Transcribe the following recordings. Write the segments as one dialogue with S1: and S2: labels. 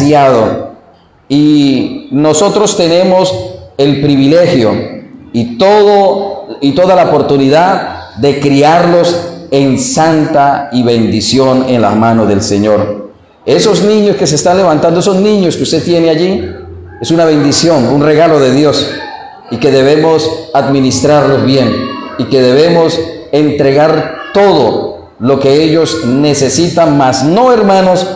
S1: demasiado. Y nosotros tenemos el privilegio y toda la oportunidad de criarlos en santa y bendición en las manos del Señor. Esos niños que se están levantando, esos niños que usted tiene allí, es una bendición, un regalo de Dios, y que debemos administrarlos bien y que debemos entregar todo lo que ellos necesitan, mas no, hermanos,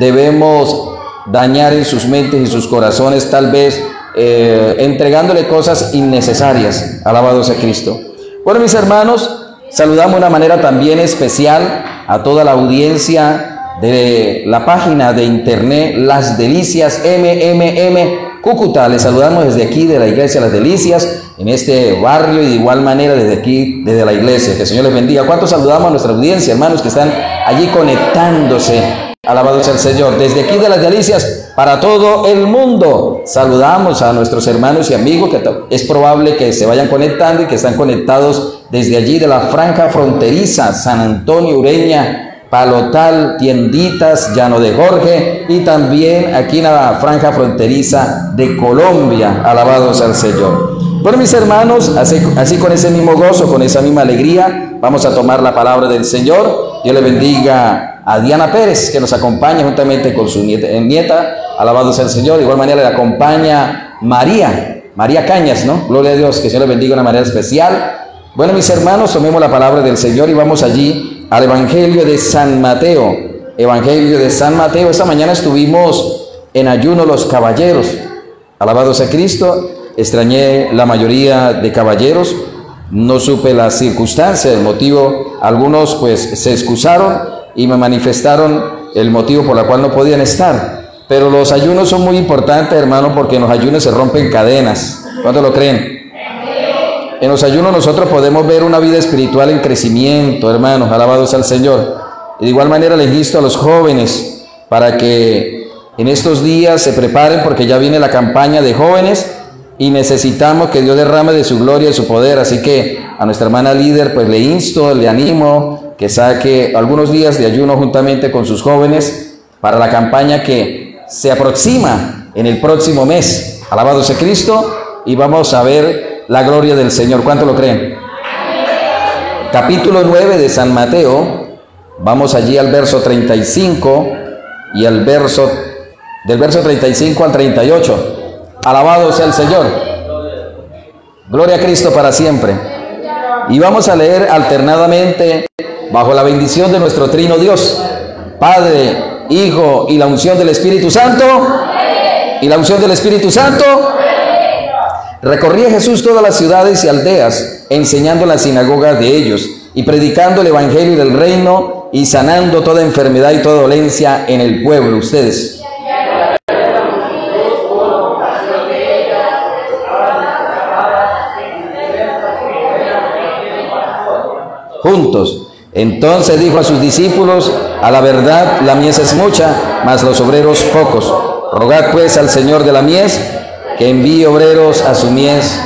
S1: debemos dañar en sus mentes y sus corazones, tal vez entregándole cosas innecesarias. Alabado sea Cristo. Bueno, mis hermanos, saludamos de una manera también especial a toda la audiencia de la página de internet Las Delicias MMM Cúcuta. Les saludamos desde aquí de la iglesia Las Delicias, en este barrio, y de igual manera desde aquí, desde la iglesia. Que el Señor les bendiga. ¿Cuántos saludamos a nuestra audiencia, hermanos, que están allí conectándose? Alabado sea el Señor. Desde aquí de Las Delicias para todo el mundo saludamos a nuestros hermanos y amigos que es probable que se vayan conectando y que están conectados desde allí de la franja fronteriza, San Antonio, Ureña, Palotal, Tienditas, Llano de Jorge, y también aquí en la franja fronteriza de Colombia. Alabado sea el Señor. Bueno, mis hermanos, así con ese mismo gozo, con esa misma alegría, vamos a tomar la palabra del Señor. Dios le bendiga a Diana Pérez, que nos acompaña juntamente con su nieta. Alabado sea el Señor. De igual manera le acompaña María Cañas, ¿no? Gloria a Dios, que el Señor le bendiga de una manera especial. Bueno, mis hermanos, tomemos la palabra del Señor y vamos allí al Evangelio de San Mateo. Evangelio de San Mateo. Esta mañana estuvimos en ayuno los caballeros. Alabado sea Cristo. Extrañé la mayoría de caballeros. No supe las circunstancias, el motivo. Algunos pues se excusaron y me manifestaron el motivo por el cual no podían estar. Pero los ayunos son muy importantes, hermano, porque en los ayunos se rompen cadenas. ¿Cuántos lo creen? En los ayunos nosotros podemos ver una vida espiritual en crecimiento, hermanos. Alabados al Señor. Y de igual manera les insto a los jóvenes para que en estos días se preparen, porque ya viene la campaña de jóvenes y necesitamos que Dios derrame de su gloria y su poder. Así que a nuestra hermana líder pues le insto, le animo que saque algunos días de ayuno juntamente con sus jóvenes para la campaña que se aproxima en el próximo mes. Alabado sea Cristo. Y vamos a ver la gloria del Señor. ¿Cuánto lo creen? Capítulo 9 de San Mateo. Vamos allí al verso 35 y del verso 35 al 38. Alabado sea el Señor. Gloria a Cristo para siempre. Y vamos a leer alternadamente bajo la bendición de nuestro trino Dios, Padre, Hijo y la unción del Espíritu Santo. Y la unción del Espíritu Santo. Recorría Jesús todas las ciudades y aldeas, enseñando en las sinagogas de ellos y predicando el evangelio del reino y sanando toda enfermedad y toda dolencia en el pueblo. Ustedes. Juntos. Entonces dijo a sus discípulos: a la verdad la mies es mucha, mas los obreros pocos. Rogad pues al Señor de la mies que envíe obreros a su mies.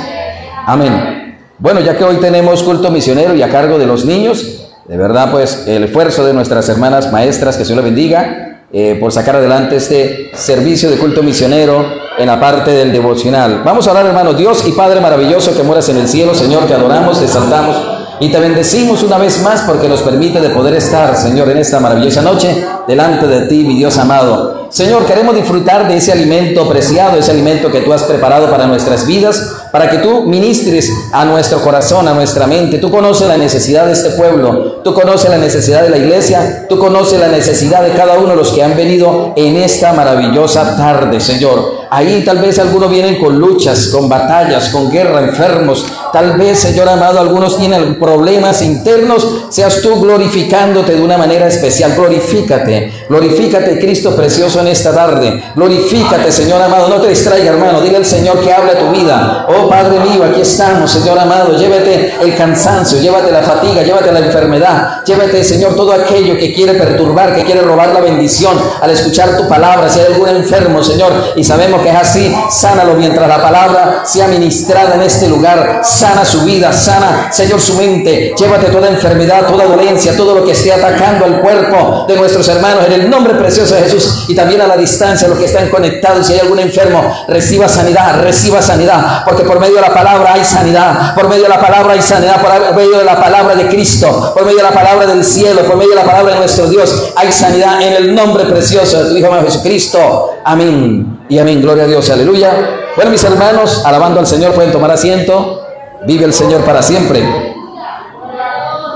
S1: Amén. Bueno, ya que hoy tenemos culto misionero y a cargo de los niños, de verdad pues el esfuerzo de nuestras hermanas maestras, que Dios les bendiga, por sacar adelante este servicio de culto misionero en la parte del devocional. Vamos a orar, hermanos. Dios y Padre maravilloso que moras en el cielo, Señor, te adoramos, te exaltamos y te bendecimos una vez más porque nos permite de poder estar, Señor, en esta maravillosa noche delante de ti, mi Dios amado. Señor, queremos disfrutar de ese alimento preciado, ese alimento que tú has preparado para nuestras vidas, para que tú ministres a nuestro corazón, a nuestra mente. Tú conoces la necesidad de este pueblo, tú conoces la necesidad de la iglesia, tú conoces la necesidad de cada uno de los que han venido en esta maravillosa tarde, Señor. Ahí tal vez algunos vienen con luchas, con batallas, con guerra, enfermos. Tal vez, Señor amado, algunos tienen problemas internos. Seas tú glorificándote de una manera especial. Glorifícate, Cristo precioso, en esta tarde. Glorifícate, Señor amado. No te distraiga, hermano. Dile al Señor que hable a tu vida. Oh Padre mío, aquí estamos, Señor amado. Llévate el cansancio, llévate la fatiga, llévate la enfermedad. Llévate, Señor, todo aquello que quiere perturbar, que quiere robar la bendición al escuchar tu palabra. Si hay algún enfermo, Señor, y sabemos que es así, sánalo mientras la palabra sea ministrada en este lugar. Sana su vida, sana, Señor, su mente. Llévate toda enfermedad, toda dolencia, todo lo que esté atacando al cuerpo de nuestros hermanos, en el nombre precioso de Jesús. Y también a la distancia, los que están conectados, si hay algún enfermo, reciba sanidad, porque por medio de la palabra hay sanidad, por medio de la palabra hay sanidad, por medio de la palabra de Cristo, por medio de la palabra del cielo, por medio de la palabra de nuestro Dios, hay sanidad en el nombre precioso de tu Hijo Jesucristo. Amén y amén. Gloria a Dios, aleluya. Bueno, mis hermanos, alabando al Señor, pueden tomar asiento. Vive el Señor para siempre.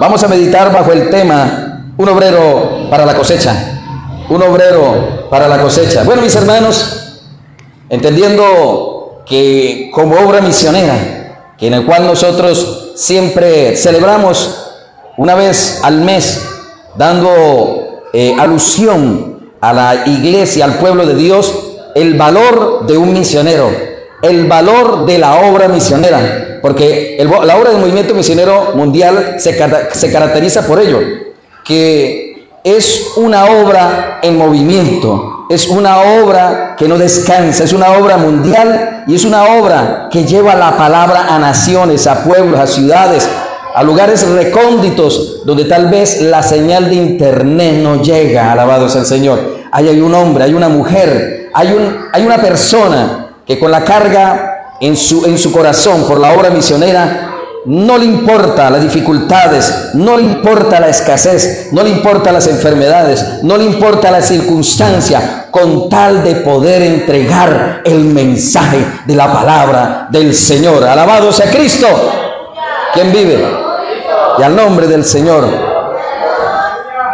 S1: Vamos a meditar bajo el tema: un obrero para la cosecha. Un obrero para la cosecha. Bueno, mis hermanos, entendiendo que como obra misionera, que en el cual nosotros siempre celebramos una vez al mes, dando alusión a la iglesia, al pueblo de Dios, el valor de un misionero, el valor de la obra misionera, porque la obra del movimiento misionero mundial se caracteriza por ello, que es una obra en movimiento, es una obra que no descansa, es una obra mundial y es una obra que lleva la palabra a naciones, a pueblos, a ciudades, a lugares recónditos donde tal vez la señal de internet no llega. Alabado sea el Señor. Ahí hay un hombre, hay una mujer, hay una persona que con la carga en su corazón por la obra misionera, no le importa las dificultades, no le importa la escasez, no le importa las enfermedades, no le importa la circunstancia, con tal de poder entregar el mensaje de la palabra del Señor. Alabado sea Cristo. ¿Quién vive? Y al nombre del Señor.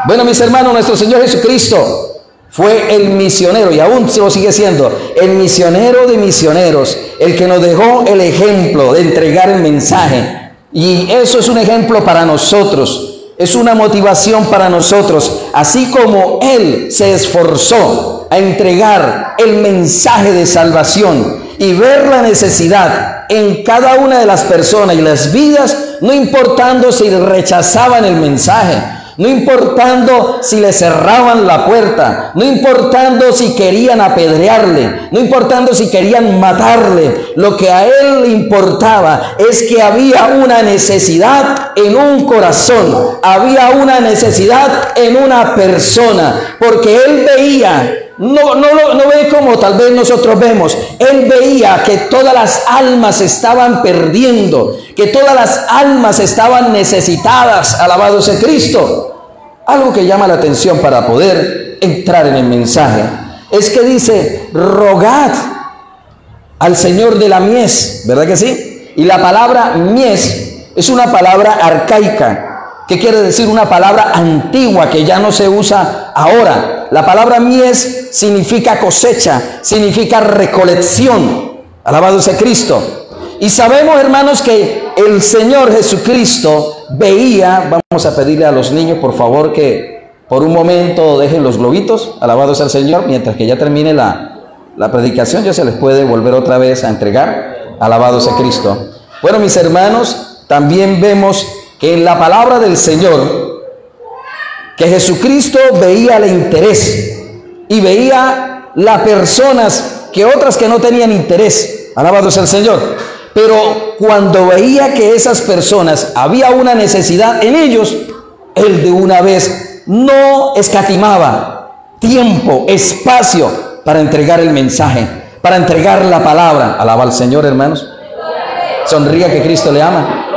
S1: Bueno, mis hermanos, nuestro Señor Jesucristo fue el misionero, y aún se lo sigue siendo, el misionero de misioneros, el que nos dejó el ejemplo de entregar el mensaje. Y eso es un ejemplo para nosotros, es una motivación para nosotros. Así como Él se esforzó a entregar el mensaje de salvación y ver la necesidad en cada una de las personas y las vidas, no importando si rechazaban el mensaje, no importando si le cerraban la puerta, no importando si querían apedrearle, no importando si querían matarle, lo que a él le importaba es que había una necesidad en un corazón, había una necesidad en una persona, porque él veía, no ve como tal vez nosotros vemos, él veía que todas las almas se estaban perdiendo, que todas las almas estaban necesitadas. Alabado sea Cristo. Algo que llama la atención para poder entrar en el mensaje es que dice: rogad al Señor de la mies, ¿verdad que sí? Y la palabra mies es una palabra arcaica, que quiere decir una palabra antigua que ya no se usa ahora. La palabra mies significa cosecha, significa recolección. Alabado sea Cristo. Y sabemos, hermanos, que el Señor Jesucristo veía, vamos a pedirle a los niños, por favor, que por un momento dejen los globitos. Alabado sea el Señor. Mientras que ya termine la predicación, ya se les puede volver otra vez a entregar. Alabado sea Cristo. Bueno, mis hermanos, también vemos que en la palabra del Señor, que Jesucristo veía el interés y veía las personas que otras que no tenían interés. Alabado sea el Señor. Pero cuando veía que esas personas había una necesidad en ellos, él de una vez no escatimaba tiempo, espacio para entregar el mensaje, para entregar la palabra. Alaba al Señor, hermanos. Sonría que Cristo le ama.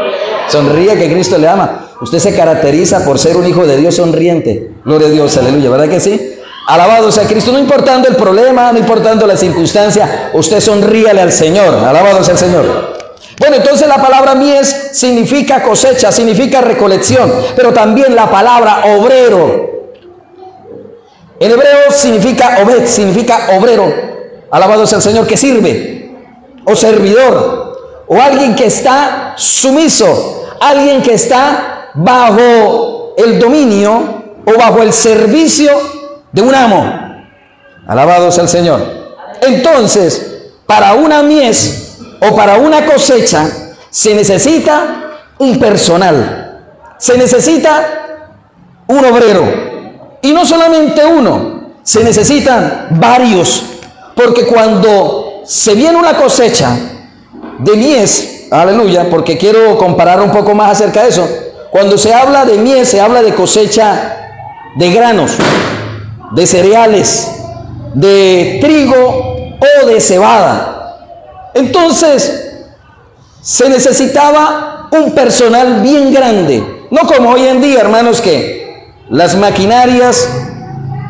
S1: Sonría que Cristo le ama. Usted se caracteriza por ser un hijo de Dios sonriente. Gloria a Dios, aleluya, ¿verdad que sí? Alabado sea Cristo. No importando el problema, no importando la circunstancia, usted sonríale al Señor. Alabado sea el Señor. Bueno, entonces la palabra mies significa cosecha, significa recolección, pero también la palabra obrero, en hebreo significa obed, significa obrero. Alabado sea el Señor, que sirve, o servidor, o alguien que está sumiso, alguien que está bajo el dominio o bajo el servicio de un amo. Alabado sea el Señor. Entonces, para una mies o para una cosecha se necesita un personal, se necesita un obrero, y no solamente uno, se necesitan varios, porque cuando se viene una cosecha de mies, aleluya, porque quiero comparar un poco más acerca de eso. Cuando se habla de mies, se habla de cosecha de granos, de cereales, de trigo o de cebada. Entonces, se necesitaba un personal bien grande, no como hoy en día, hermanos, que las maquinarias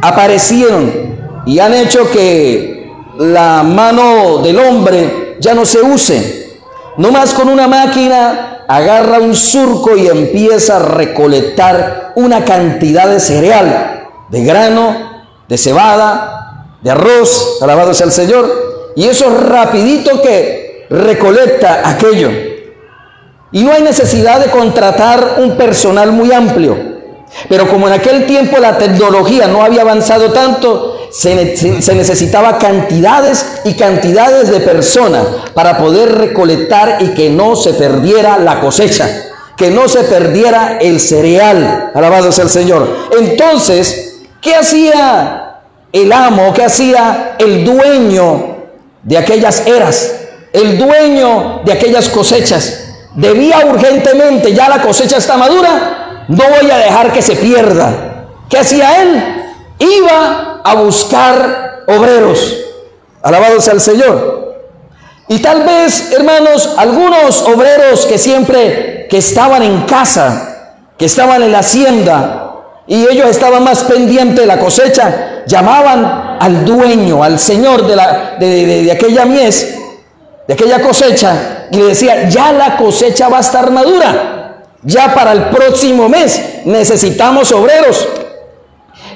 S1: aparecieron y han hecho que la mano del hombre ya no se use. No más con una máquina agarra un surco y empieza a recolectar una cantidad de cereal, de grano, de cebada, de arroz, alabado sea el Señor, y eso rapidito que recolecta aquello. Y no hay necesidad de contratar un personal muy amplio. Pero como en aquel tiempo la tecnología no había avanzado tanto, se necesitaba cantidades y cantidades de personas para poder recolectar y que no se perdiera la cosecha, que no se perdiera el cereal, alabado sea el Señor. Entonces, ¿qué hacía el amo? ¿Qué hacía el dueño de aquellas eras? El dueño de aquellas cosechas. Debía urgentemente, ya la cosecha está madura, no voy a dejar que se pierda. ¿Qué hacía él? Iba a buscar obreros. Alabado sea el Señor. Y tal vez, hermanos, algunos obreros que estaban en casa, que estaban en la hacienda, y ellos estaban más pendientes de la cosecha, llamaban al dueño, al señor de aquella mies, de aquella cosecha, y le decía: ya la cosecha va a estar madura, ya para el próximo mes necesitamos obreros.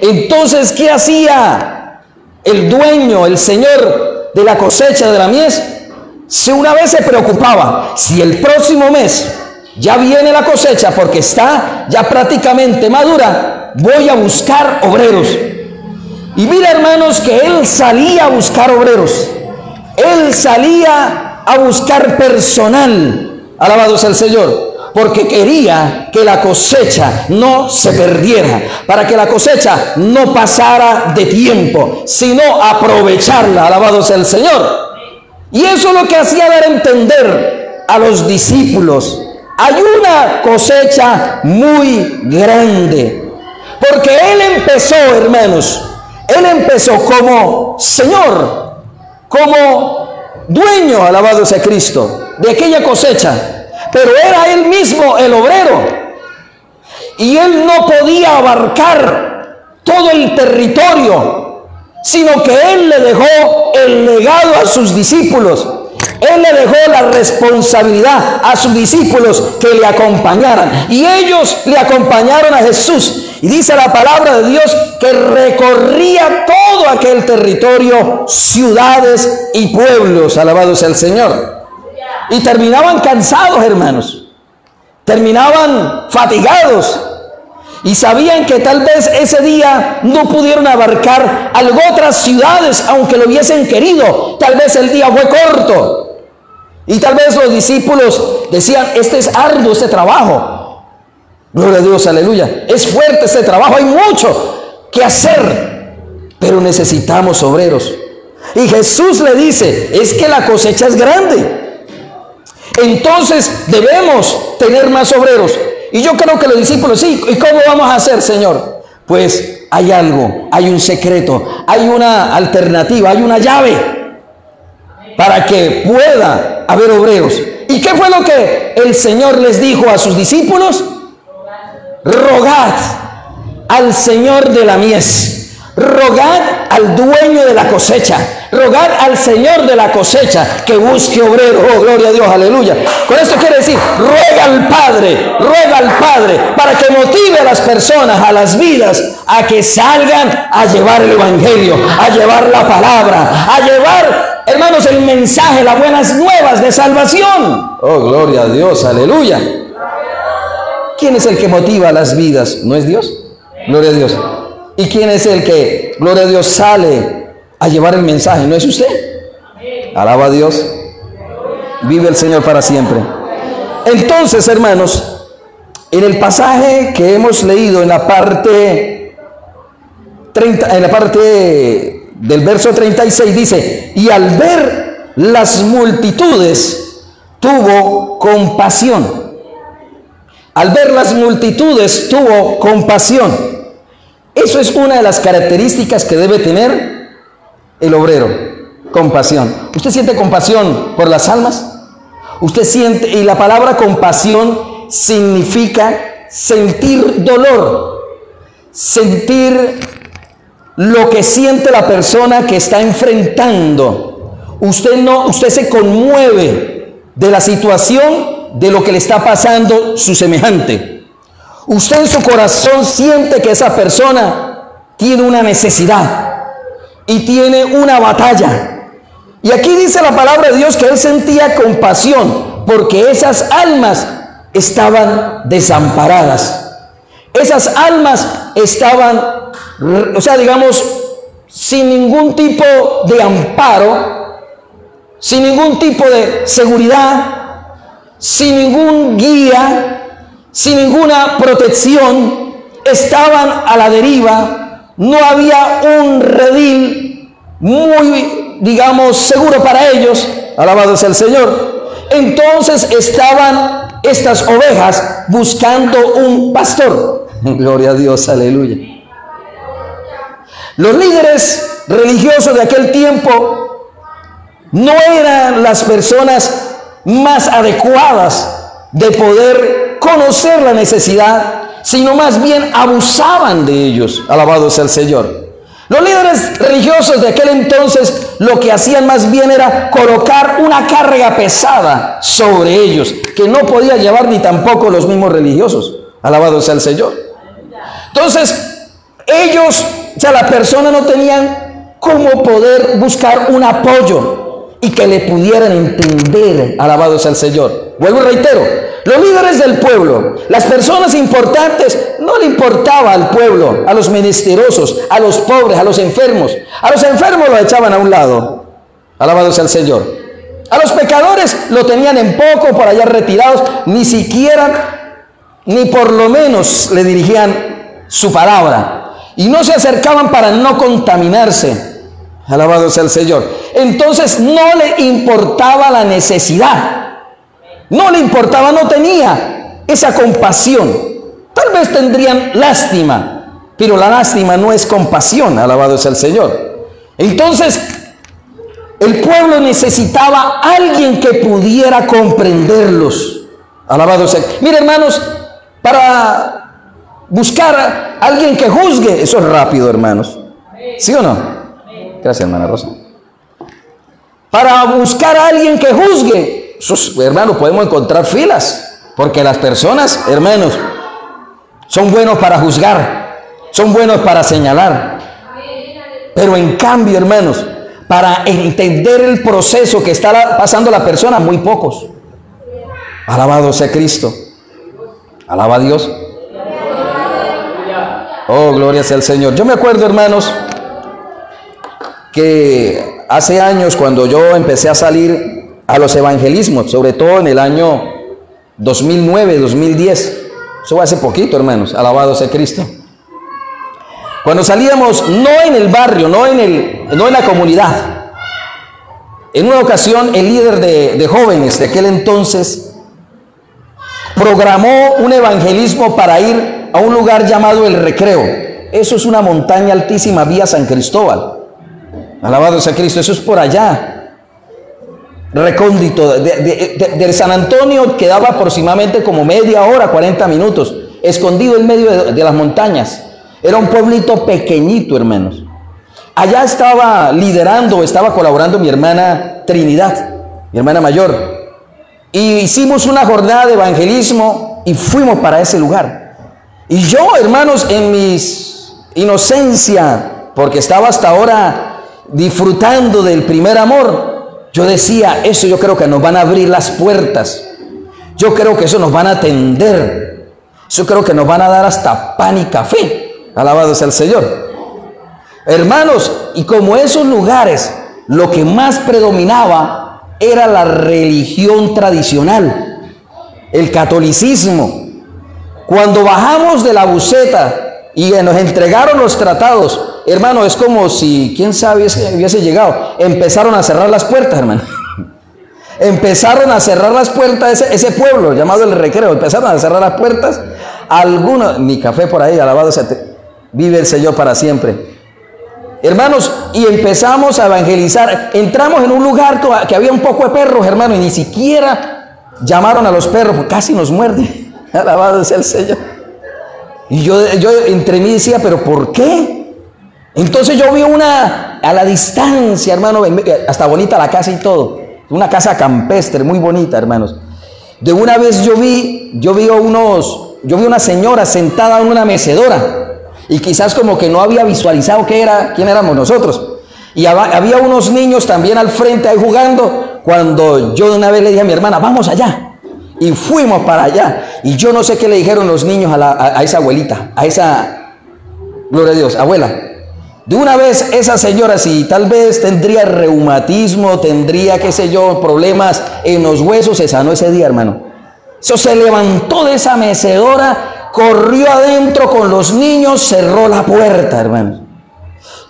S1: Entonces, ¿qué hacía el dueño, el señor de la cosecha de la mies? Una vez se preocupaba: si el próximo mes ya viene la cosecha porque está ya prácticamente madura, voy a buscar obreros. Y mira, hermanos, que él salía a buscar obreros. Él salía a buscar personal, alabado sea el Señor, porque quería que la cosecha no se perdiera, para que la cosecha no pasara de tiempo, sino aprovecharla, alabado sea el Señor. Y eso es lo que hacía dar a entender a los discípulos: hay una cosecha muy grande, porque él empezó, hermanos, él empezó como Señor, como dueño, alabado sea Cristo, de aquella cosecha, pero era él mismo el obrero, y él no podía abarcar todo el territorio, sino que él le dejó el legado a sus discípulos. Él le dejó la responsabilidad a sus discípulos que le acompañaran, y ellos le acompañaron a Jesús. Y dice la palabra de Dios que recorría todo aquel territorio, ciudades y pueblos, alabado sea el Señor. Y terminaban cansados, hermanos, terminaban fatigados, y sabían que tal vez ese día no pudieron abarcar otras ciudades, aunque lo hubiesen querido. Tal vez el día fue corto, y tal vez los discípulos decían: este es arduo, este trabajo. Gloria a Dios, aleluya. Es fuerte este trabajo, hay mucho que hacer, pero necesitamos obreros. Y Jesús le dice: es que la cosecha es grande, entonces debemos tener más obreros. Y yo creo que los discípulos: sí, ¿y cómo vamos a hacer, Señor? Pues hay algo, hay un secreto, hay una alternativa, hay una llave para que pueda haber obreros. ¿Y qué fue lo que el Señor les dijo a sus discípulos? Rogad al Señor de la mies, rogad al dueño de la cosecha, rogad al Señor de la cosecha que busque obreros. Oh, gloria a Dios, aleluya. Con esto quiere decir: ruega al Padre para que motive a las personas, a las vidas, a que salgan a llevar el evangelio, a llevar la palabra, a llevar, hermanos, el mensaje, las buenas nuevas de salvación. Oh, gloria a Dios, aleluya. ¿Quién es el que motiva las vidas? ¿No es Dios? Gloria a Dios. ¿Y quién es el que, gloria a Dios, sale a llevar el mensaje? ¿No es usted? Alaba a Dios. Vive el Señor para siempre. Entonces, hermanos, en el pasaje que hemos leído en la parte 30, en la parte del verso 36 dice: y al ver las multitudes, tuvo compasión. Al ver las multitudes, tuvo compasión. Eso es una de las características que debe tener el obrero, compasión. ¿Usted siente compasión por las almas? Usted siente, y la palabra compasión significa sentir dolor, sentir lo que siente la persona que está enfrentando. Usted se conmueve de la situación, de lo que le está pasando su semejante. Usted en su corazón siente que esa persona tiene una necesidad y tiene una batalla. Y aquí dice la palabra de Dios que él sentía compasión porque esas almas estaban desamparadas. Esas almas estaban, o sea, digamos, sin ningún tipo de amparo, sin ningún tipo de seguridad, sin ningún guía, sin ninguna protección, estaban a la deriva. No había un redil muy, digamos, seguro para ellos. Alabado sea el Señor. Entonces estaban estas ovejas buscando un pastor. Gloria a Dios, aleluya. Los líderes religiosos de aquel tiempo no eran las personas más adecuadas de poder conocer la necesidad, sino más bien abusaban de ellos. Alabado sea el Señor. Los líderes religiosos de aquel entonces lo que hacían más bien era colocar una carga pesada sobre ellos, que no podía llevar ni tampoco los mismos religiosos. Alabado sea el Señor. Entonces, ellos, o sea, la persona no tenían cómo poder buscar un apoyo y que le pudieran entender. Alabado sea el Señor. Vuelvo y reitero, los líderes del pueblo, las personas importantes, no le importaba al pueblo, a los menesterosos, a los pobres, a los enfermos. A los enfermos lo echaban a un lado. Alabado sea el Señor. A los pecadores lo tenían en poco, por allá retirados, ni siquiera, ni por lo menos le dirigían su palabra. Y no se acercaban para no contaminarse. Alabado sea el Señor. Entonces no le importaba la necesidad. No le importaba, no tenía esa compasión. Tal vez tendrían lástima, pero la lástima no es compasión. Alabado sea el Señor. Entonces, el pueblo necesitaba a alguien que pudiera comprenderlos. Alabado sea. Mire, hermanos, para buscar a alguien que juzgue, eso es rápido, hermanos. ¿Sí o no? Gracias, hermana Rosa. Para buscar a alguien que juzgue, hermanos, podemos encontrar filas, porque las personas, hermanos, son buenos para juzgar, son buenos para señalar, pero en cambio, hermanos, para entender el proceso que está pasando la persona, muy pocos. Alabado sea Cristo. Alaba a Dios. Oh, gloria sea el Señor. Yo me acuerdo, hermanos, que hace años, cuando yo empecé a salir a los evangelismos, sobre todo en el año 2009, 2010. Eso fue hace poquito, hermanos. Alabado sea Cristo. Cuando salíamos, no en el barrio, no en la comunidad. En una ocasión, el líder de jóvenes de aquel entonces programó un evangelismo para ir a un lugar llamado El Recreo. Eso es una montaña altísima, vía San Cristóbal. Alabado sea Cristo. Eso es por allá, recóndito. De San Antonio quedaba aproximadamente como media hora, 40 minutos, escondido en medio de las montañas. Era un pueblito pequeñito, hermanos. Allá estaba liderando, estaba colaborando mi hermana Trinidad, mi hermana mayor, y hicimos una jornada de evangelismo y fuimos para ese lugar. Y yo, hermanos, en mi inocencia, porque estaba hasta ahora disfrutando del primer amor, yo decía, eso yo creo que nos van a abrir las puertas. Yo creo que eso nos van a atender. Yo creo que nos van a dar hasta pan y café. Alabado sea el Señor. Hermanos, y como esos lugares, lo que más predominaba era la religión tradicional, el catolicismo. Cuando bajamos de la buseta y nos entregaron los tratados, hermano, es como si, quién sabe, hubiese llegado. Empezaron a cerrar las puertas, hermano. Empezaron a cerrar las puertas, ese pueblo llamado El Recreo, empezaron a cerrar las puertas. Algunos, mi café por ahí, alabado sea, vive el Señor para siempre. Hermanos, y empezamos a evangelizar. Entramos en un lugar que había un poco de perros, hermanos, y ni siquiera llamaron a los perros, porque casi nos muerden. Alabado sea el Señor. Y yo entre mí decía, ¿pero por qué? Entonces yo vi a la distancia, hermano, hasta bonita la casa y todo. Una casa campestre, muy bonita, hermanos. De una vez yo vi una señora sentada en una mecedora. Y quizás como que no había visualizado quién éramos nosotros. Y había unos niños también al frente ahí jugando. Cuando yo de una vez le dije a mi hermana, vamos allá. Y fuimos para allá. Y yo no sé qué le dijeron los niños a esa abuelita, a esa, gloria a Dios, abuela. De una vez esa señora, si tal vez tendría reumatismo, tendría, qué sé yo, problemas en los huesos, se sanó ese día, hermano. Eso se levantó de esa mecedora, corrió adentro con los niños, cerró la puerta, hermano.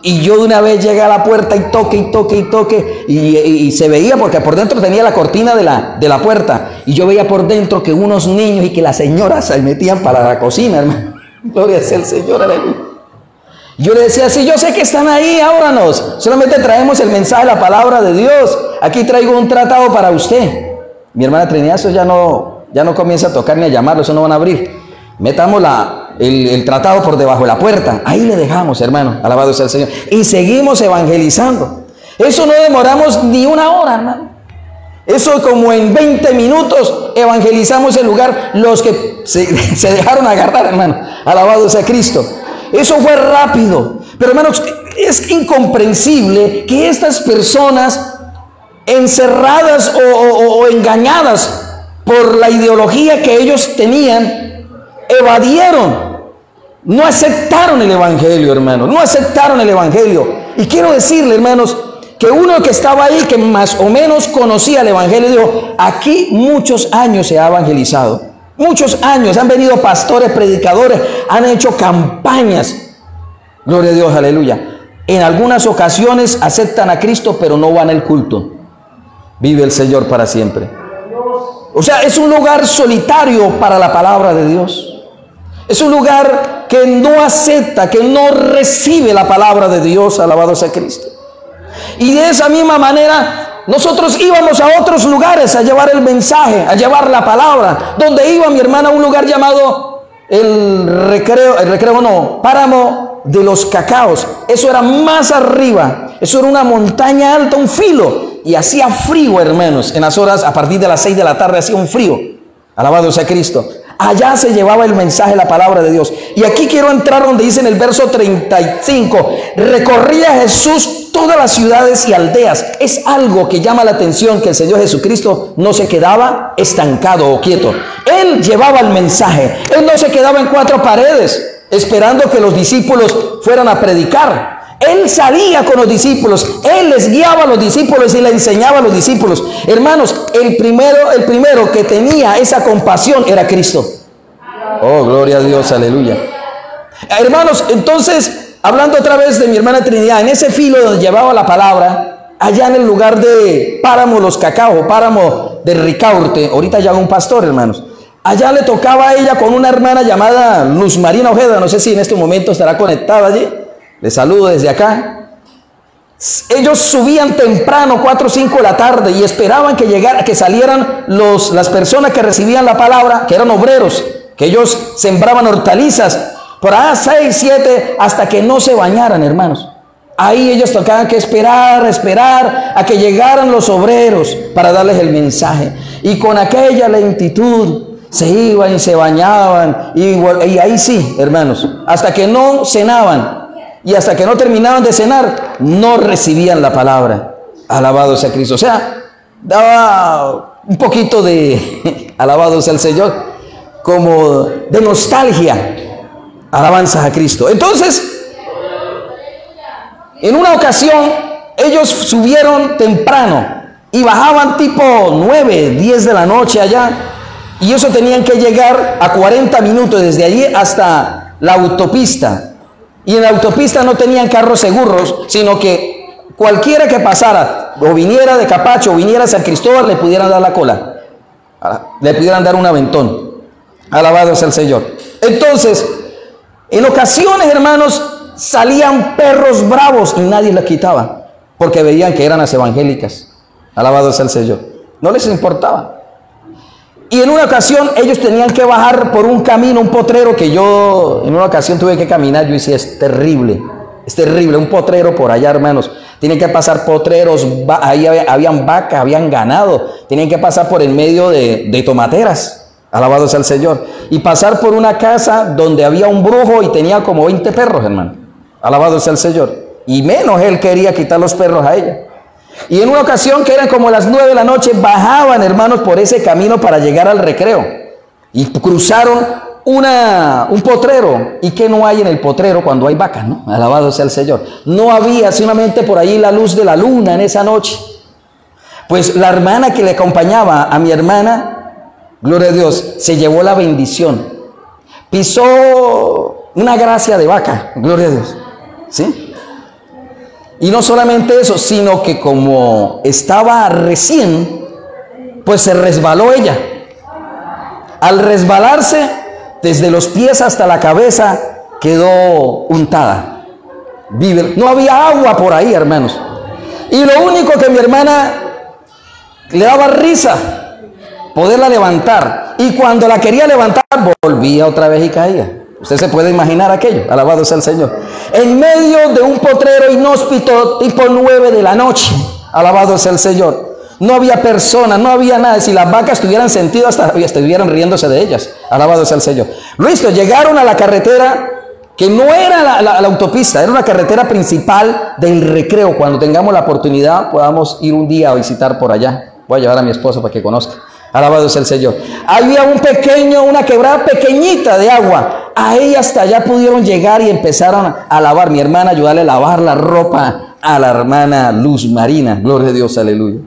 S1: Y yo de una vez llegué a la puerta y toque, y se veía, porque por dentro tenía la cortina de la puerta, y yo veía por dentro que unos niños y que las señoras se metían para la cocina, hermano. Gloria sea el Señor, aleluya. Yo le decía, sí, yo sé que están ahí, ábranos. Solamente traemos el mensaje, la palabra de Dios. Aquí traigo un tratado para usted. Mi hermana Trinidad, eso ya no comienza a tocar ni a llamarlo, eso no van a abrir. Metamos el tratado por debajo de la puerta. Ahí le dejamos, hermano, alabado sea el Señor. Y seguimos evangelizando. Eso no demoramos ni una hora, hermano. Eso como en 20 minutos evangelizamos el lugar. Los que se dejaron agarrar, hermano, alabado sea Cristo. Eso fue rápido. Pero hermanos, es incomprensible que estas personas encerradas o engañadas por la ideología que ellos tenían, evadieron, no aceptaron el evangelio, hermanos, no aceptaron el evangelio. Y quiero decirle, hermanos, que uno que estaba ahí, que más o menos conocía el evangelio, dijo, aquí muchos años se ha evangelizado. Muchos años han venido pastores, predicadores, han hecho campañas. Gloria a Dios, aleluya. En algunas ocasiones aceptan a Cristo, pero no van al culto. Vive el Señor para siempre. O sea, es un lugar solitario para la palabra de Dios. Es un lugar que no acepta, que no recibe la palabra de Dios. Alabado sea Cristo. Y de esa misma manera nosotros íbamos a otros lugares a llevar el mensaje, a llevar la palabra. Donde iba mi hermana a un lugar llamado Páramo de los Cacaos. Eso era más arriba, eso era una montaña alta, un filo. Y hacía frío, hermanos, en las horas, a partir de las 6 de la tarde hacía un frío. Alabado sea Cristo. Allá se llevaba el mensaje, la palabra de Dios. Y aquí quiero entrar donde dice en el verso 35, recorría Jesús todas las ciudades y aldeas. Es algo que llama la atención, que el Señor Jesucristo no se quedaba estancado o quieto. Él llevaba el mensaje. Él no se quedaba en cuatro paredes esperando que los discípulos fueran a predicar. Él salía con los discípulos, Él les guiaba a los discípulos y le enseñaba a los discípulos. Hermanos, el primero que tenía esa compasión era Cristo. Oh, gloria a Dios, aleluya. Hermanos, entonces, hablando otra vez de mi hermana Trinidad, en ese filo donde llevaba la palabra, allá en el lugar de Páramo Los Cacao, Páramo de Ricaurte, ahorita ya un pastor, hermanos. Allá le tocaba a ella con una hermana llamada Luz Marina Ojeda, no sé si en este momento estará conectada allí. Les saludo desde acá. Ellos subían temprano, 4 o 5 de la tarde, y esperaban que salieran las personas que recibían la palabra, que eran obreros, que ellos sembraban hortalizas, por ahí 6, 7, hasta que no se bañaran, hermanos. Ahí ellos tocaban que esperar a que llegaran los obreros para darles el mensaje. Y con aquella lentitud se iban y se bañaban, y ahí sí, hermanos, hasta que no cenaban. Y hasta que no terminaban de cenar, no recibían la palabra. Alabado sea Cristo. O sea, daba un poquito de, alabado sea el Señor, como de nostalgia. Alabanzas a Cristo. Entonces, en una ocasión, ellos subieron temprano y bajaban tipo 9, 10 de la noche allá. Y eso tenían que llegar a 40 minutos desde allí hasta la autopista. Y en la autopista no tenían carros seguros, sino que cualquiera que pasara, o viniera de Capacho, o viniera a San Cristóbal, le pudieran dar la cola, le pudieran dar un aventón. Alabado sea el Señor. Entonces, en ocasiones, hermanos, salían perros bravos y nadie les quitaba, porque veían que eran las evangélicas. Alabado sea el Señor. No les importaba. Y en una ocasión ellos tenían que bajar por un camino, un potrero que yo en una ocasión tuve que caminar. Yo decía, es terrible, un potrero por allá, hermanos. Tienen que pasar potreros, ahí habían vacas, habían ganado. Tienen que pasar por el medio de tomateras. Alabado sea el Señor. Y pasar por una casa donde había un brujo y tenía como 20 perros, hermano. Alabado sea el Señor. Y menos él quería quitar los perros a ella. Y en una ocasión que eran como las 9 de la noche, bajaban, hermanos, por ese camino para llegar al recreo. Y cruzaron un potrero. ¿Y qué no hay en el potrero cuando hay vacas, no? Alabado sea el Señor. No había solamente por ahí la luz de la luna en esa noche. Pues la hermana que le acompañaba a mi hermana, gloria a Dios, se llevó la bendición. Pisó una gracia de vaca, gloria a Dios. ¿Sí? Y no solamente eso, sino que como estaba recién, pues se resbaló ella. Al resbalarse, desde los pies hasta la cabeza, quedó untada. No había agua por ahí, hermanos. Y lo único que mi hermana le daba risa, poderla levantar. Y cuando la quería levantar, volvía otra vez y caía. Usted se puede imaginar aquello. Alabado sea el Señor. En medio de un potrero inhóspito, tipo 9 de la noche. Alabado sea el Señor. No había personas, no había nada. Si las vacas tuvieran sentido, hasta estuvieran riéndose de ellas. Alabado sea el Señor. Listo, llegaron a la carretera que no era la autopista, era una carretera principal del recreo. Cuando tengamos la oportunidad, podamos ir un día a visitar por allá. Voy a llevar a mi esposo para que conozca. Alabado sea el Señor. Había una quebrada pequeñita de agua. Ahí hasta allá pudieron llegar y empezaron a lavar. Mi hermana ayudarle a lavar la ropa a la hermana Luz Marina. Gloria a Dios, aleluya.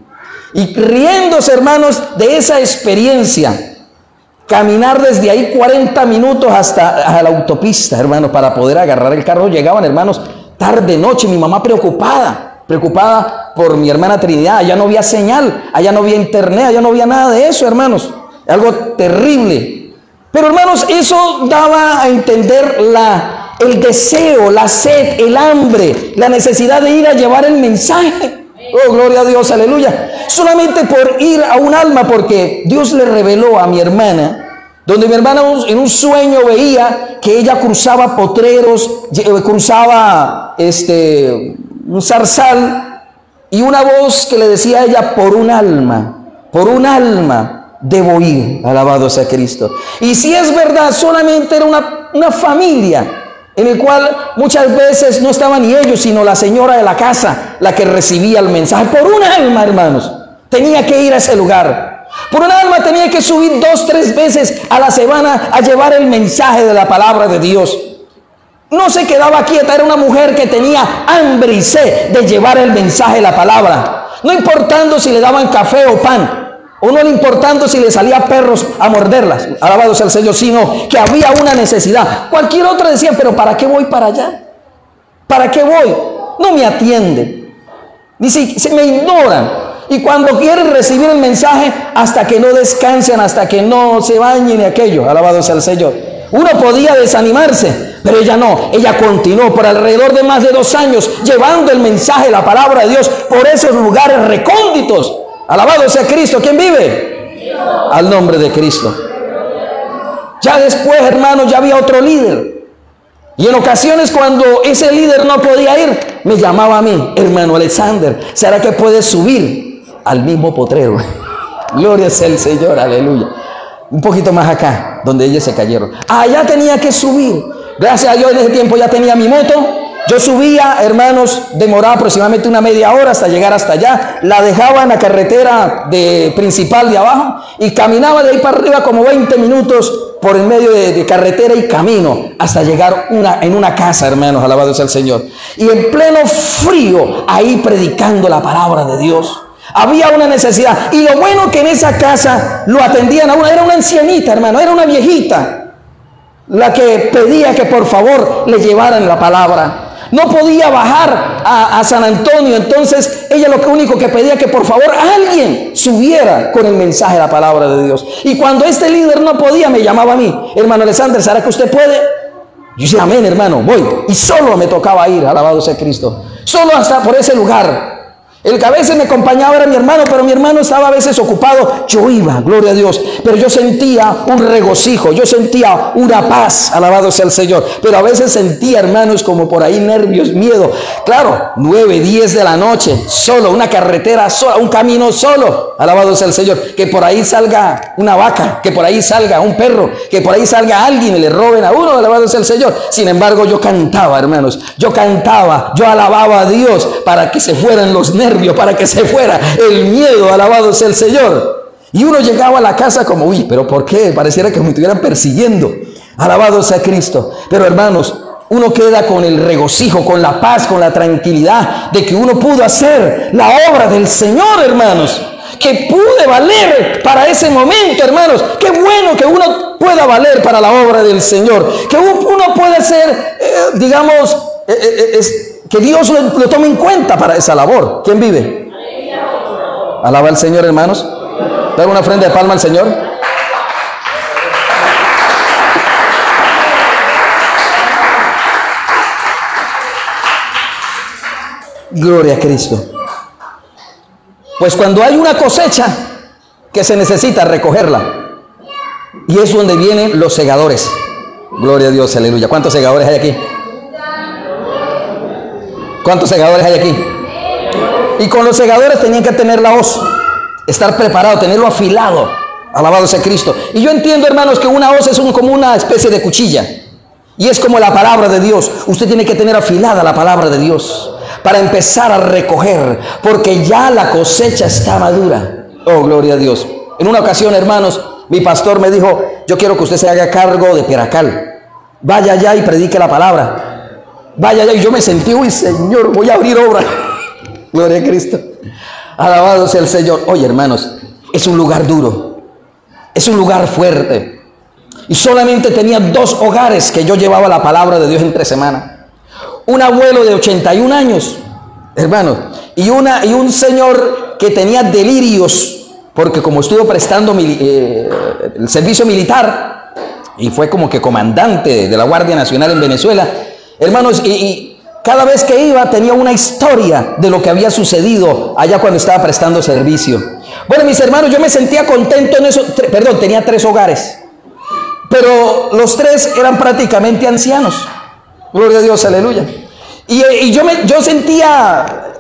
S1: Y riéndose, hermanos, de esa experiencia. Caminar desde ahí 40 minutos hasta la autopista, hermanos, para poder agarrar el carro. Llegaban, hermanos, tarde, noche. Mi mamá preocupada por mi hermana Trinidad. Allá no había señal, allá no había internet, allá no había nada de eso, hermanos. Algo terrible. Pero, hermanos, eso daba a entender el deseo, la sed, el hambre, la necesidad de ir a llevar el mensaje. Oh, gloria a Dios, aleluya. Solamente por ir a un alma, porque Dios le reveló a mi hermana, donde mi hermana en un sueño veía que ella cruzaba potreros, cruzaba un zarzal, y una voz que le decía a ella, por un alma debo ir. Alabado sea Cristo. Y si es verdad, solamente era una familia en el cual muchas veces no estaban ni ellos, sino la señora de la casa, la que recibía el mensaje. Por un alma, hermanos, tenía que ir a ese lugar. Por un alma tenía que subir 2, 3 veces a la semana a llevar el mensaje de la palabra de Dios. No se quedaba quieta, era una mujer que tenía hambre y sed de llevar el mensaje de la palabra. No importando si le daban café o pan, o no le importando si le salía perros a morderlas, alabado sea el Señor, sino que había una necesidad. Cualquier otra decía, pero ¿para qué voy para allá? ¿Para qué voy? No me atienden, ni si se me ignoran. Y cuando quieren recibir el mensaje, hasta que no descansen, hasta que no se bañen y aquello, alabado sea el Señor. Uno podía desanimarse, pero ella no. Ella continuó por alrededor de más de 2 años llevando el mensaje, la palabra de Dios, por esos lugares recónditos. Alabado sea Cristo. ¿Quién vive? Dios. Al nombre de Cristo. Ya después, hermanos, ya había otro líder. Y en ocasiones cuando ese líder no podía ir, me llamaba a mí, hermano Alexander, ¿será que puedes subir al mismo potrero? Gloria sea el Señor, aleluya. Un poquito más acá, donde ellos se cayeron. Allá tenía que subir. Gracias a Dios en ese tiempo ya tenía mi moto. Yo subía, hermanos, demoraba aproximadamente una media hora hasta llegar hasta allá. La dejaba en la carretera principal de abajo y caminaba de ahí para arriba como 20 minutos por el medio de carretera y camino hasta llegar en una casa, hermanos, alabado sea el Señor. Y en pleno frío, ahí predicando la palabra de Dios. Había una necesidad. Y lo bueno que en esa casa lo atendían a una, era una ancianita, hermano, era una viejita, la que pedía que por favor le llevaran la palabra. no podía bajar a San Antonio. Entonces ella lo único que pedía que por favor alguien subiera con el mensaje de la palabra de Dios. Y cuando este líder no podía, me llamaba a mí: hermano Alexander, ¿será que usted puede? Yo decía: amén, hermano, voy. Y solo me tocaba ir, alabado sea Cristo, solo hasta por ese lugar. El que a veces me acompañaba era mi hermano, pero mi hermano estaba a veces ocupado. Yo iba, gloria a Dios, pero yo sentía un regocijo, yo sentía una paz, alabado sea el Señor. Pero a veces sentía, hermanos, como por ahí nervios, miedo. Claro, 9, 10 de la noche, solo, una carretera sola, un camino solo, alabado sea el Señor. Que por ahí salga una vaca, que por ahí salga un perro, que por ahí salga alguien y le roben a uno, alabado sea el Señor. Sin embargo, yo cantaba, hermanos, yo cantaba, yo alababa a Dios para que se fueran los nervios, para que se fuera el miedo, alabado sea el Señor. Y uno llegaba a la casa como: uy, pero ¿por qué? Pareciera que me estuvieran persiguiendo, alabado sea Cristo. Pero hermanos, uno queda con el regocijo, con la paz, con la tranquilidad de que uno pudo hacer la obra del Señor, hermanos, que pude valer para ese momento, hermanos. Qué bueno que uno pueda valer para la obra del Señor, que uno puede ser, que Dios lo tome en cuenta para esa labor. ¿Quién vive? Alaba al Señor, hermanos. Dale una ofrenda de palma al Señor. Gloria a Cristo. Pues cuando hay una cosecha que se necesita recogerla, y es donde vienen los segadores. Gloria a Dios, aleluya. ¿Cuántos segadores hay aquí? ¿Cuántos segadores hay aquí? Y con los segadores tenían que tener la hoz, estar preparado, tenerlo afilado, alabado sea Cristo. Y yo entiendo, hermanos, que una hoz es como una especie de cuchilla, y es como la palabra de Dios. Usted tiene que tener afilada la palabra de Dios para empezar a recoger, porque ya la cosecha está madura. Oh, gloria a Dios. En una ocasión, hermanos, mi pastor me dijo: yo quiero que usted se haga cargo de Peracal, vaya allá y predique la palabra. Vaya allá. Y yo me sentí: uy, Señor, voy a abrir obra. Gloria a Cristo, alabado sea el Señor. Oye, hermanos, es un lugar duro, es un lugar fuerte, y solamente tenía 2 hogares que yo llevaba la palabra de Dios entre semana. Un abuelo de 81 años, hermanos, y un señor que tenía delirios, porque como estuvo prestando el servicio militar y fue como que comandante de la Guardia Nacional en Venezuela, hermanos, y cada vez que iba tenía una historia de lo que había sucedido allá cuando estaba prestando servicio. Bueno, mis hermanos, yo me sentía contento en eso. Tenía 3 hogares, pero los 3 eran prácticamente ancianos. Gloria a Dios, aleluya. Y yo sentía,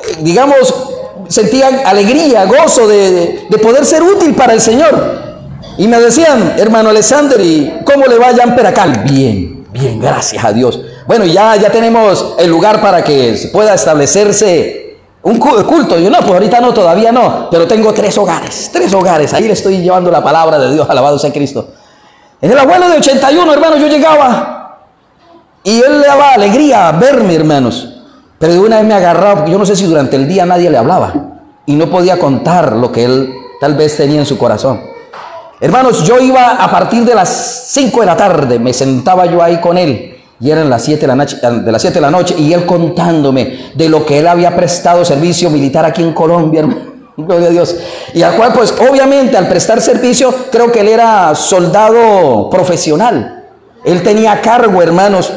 S1: sentía alegría, gozo de poder ser útil para el Señor. Y me decían: hermano Alexander, ¿y cómo le va allá en Peracal? Bien, bien, gracias a Dios. Bueno, ya tenemos el lugar para que pueda establecerse un culto. Yo: no, pues ahorita no, todavía no, pero tengo 3 hogares, ahí le estoy llevando la palabra de Dios, alabado sea Cristo. En el abuelo de 81, hermanos, yo llegaba y él le daba alegría verme, hermanos, pero de una vez me agarraba, porque yo no sé si durante el día nadie le hablaba y no podía contar lo que él tal vez tenía en su corazón. Hermanos, yo iba a partir de las 5 de la tarde, me sentaba yo ahí con él. Y eran las 7 de la noche, y él contándome de lo que él había prestado servicio militar aquí en Colombia, hermano. Gloria a Dios. Y al cual, pues, obviamente, al prestar servicio, creo que él era soldado profesional. Él tenía a cargo, hermanos,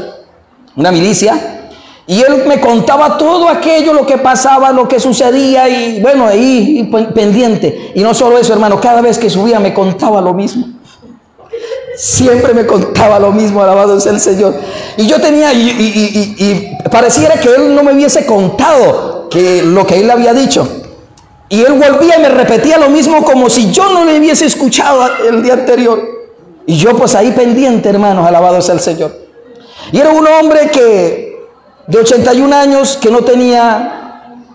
S1: una milicia. Y él me contaba todo aquello, lo que pasaba, lo que sucedía, y bueno, ahí pendiente. Y no solo eso, hermano, cada vez que subía me contaba lo mismo. Siempre me contaba lo mismo, alabado sea el Señor. Y yo tenía, y pareciera que él no me hubiese contado lo que él le había dicho. Y él volvía y me repetía lo mismo como si yo no le hubiese escuchado el día anterior. Y yo pues ahí pendiente, hermanos, alabado sea el Señor. Y era un hombre de 81 años que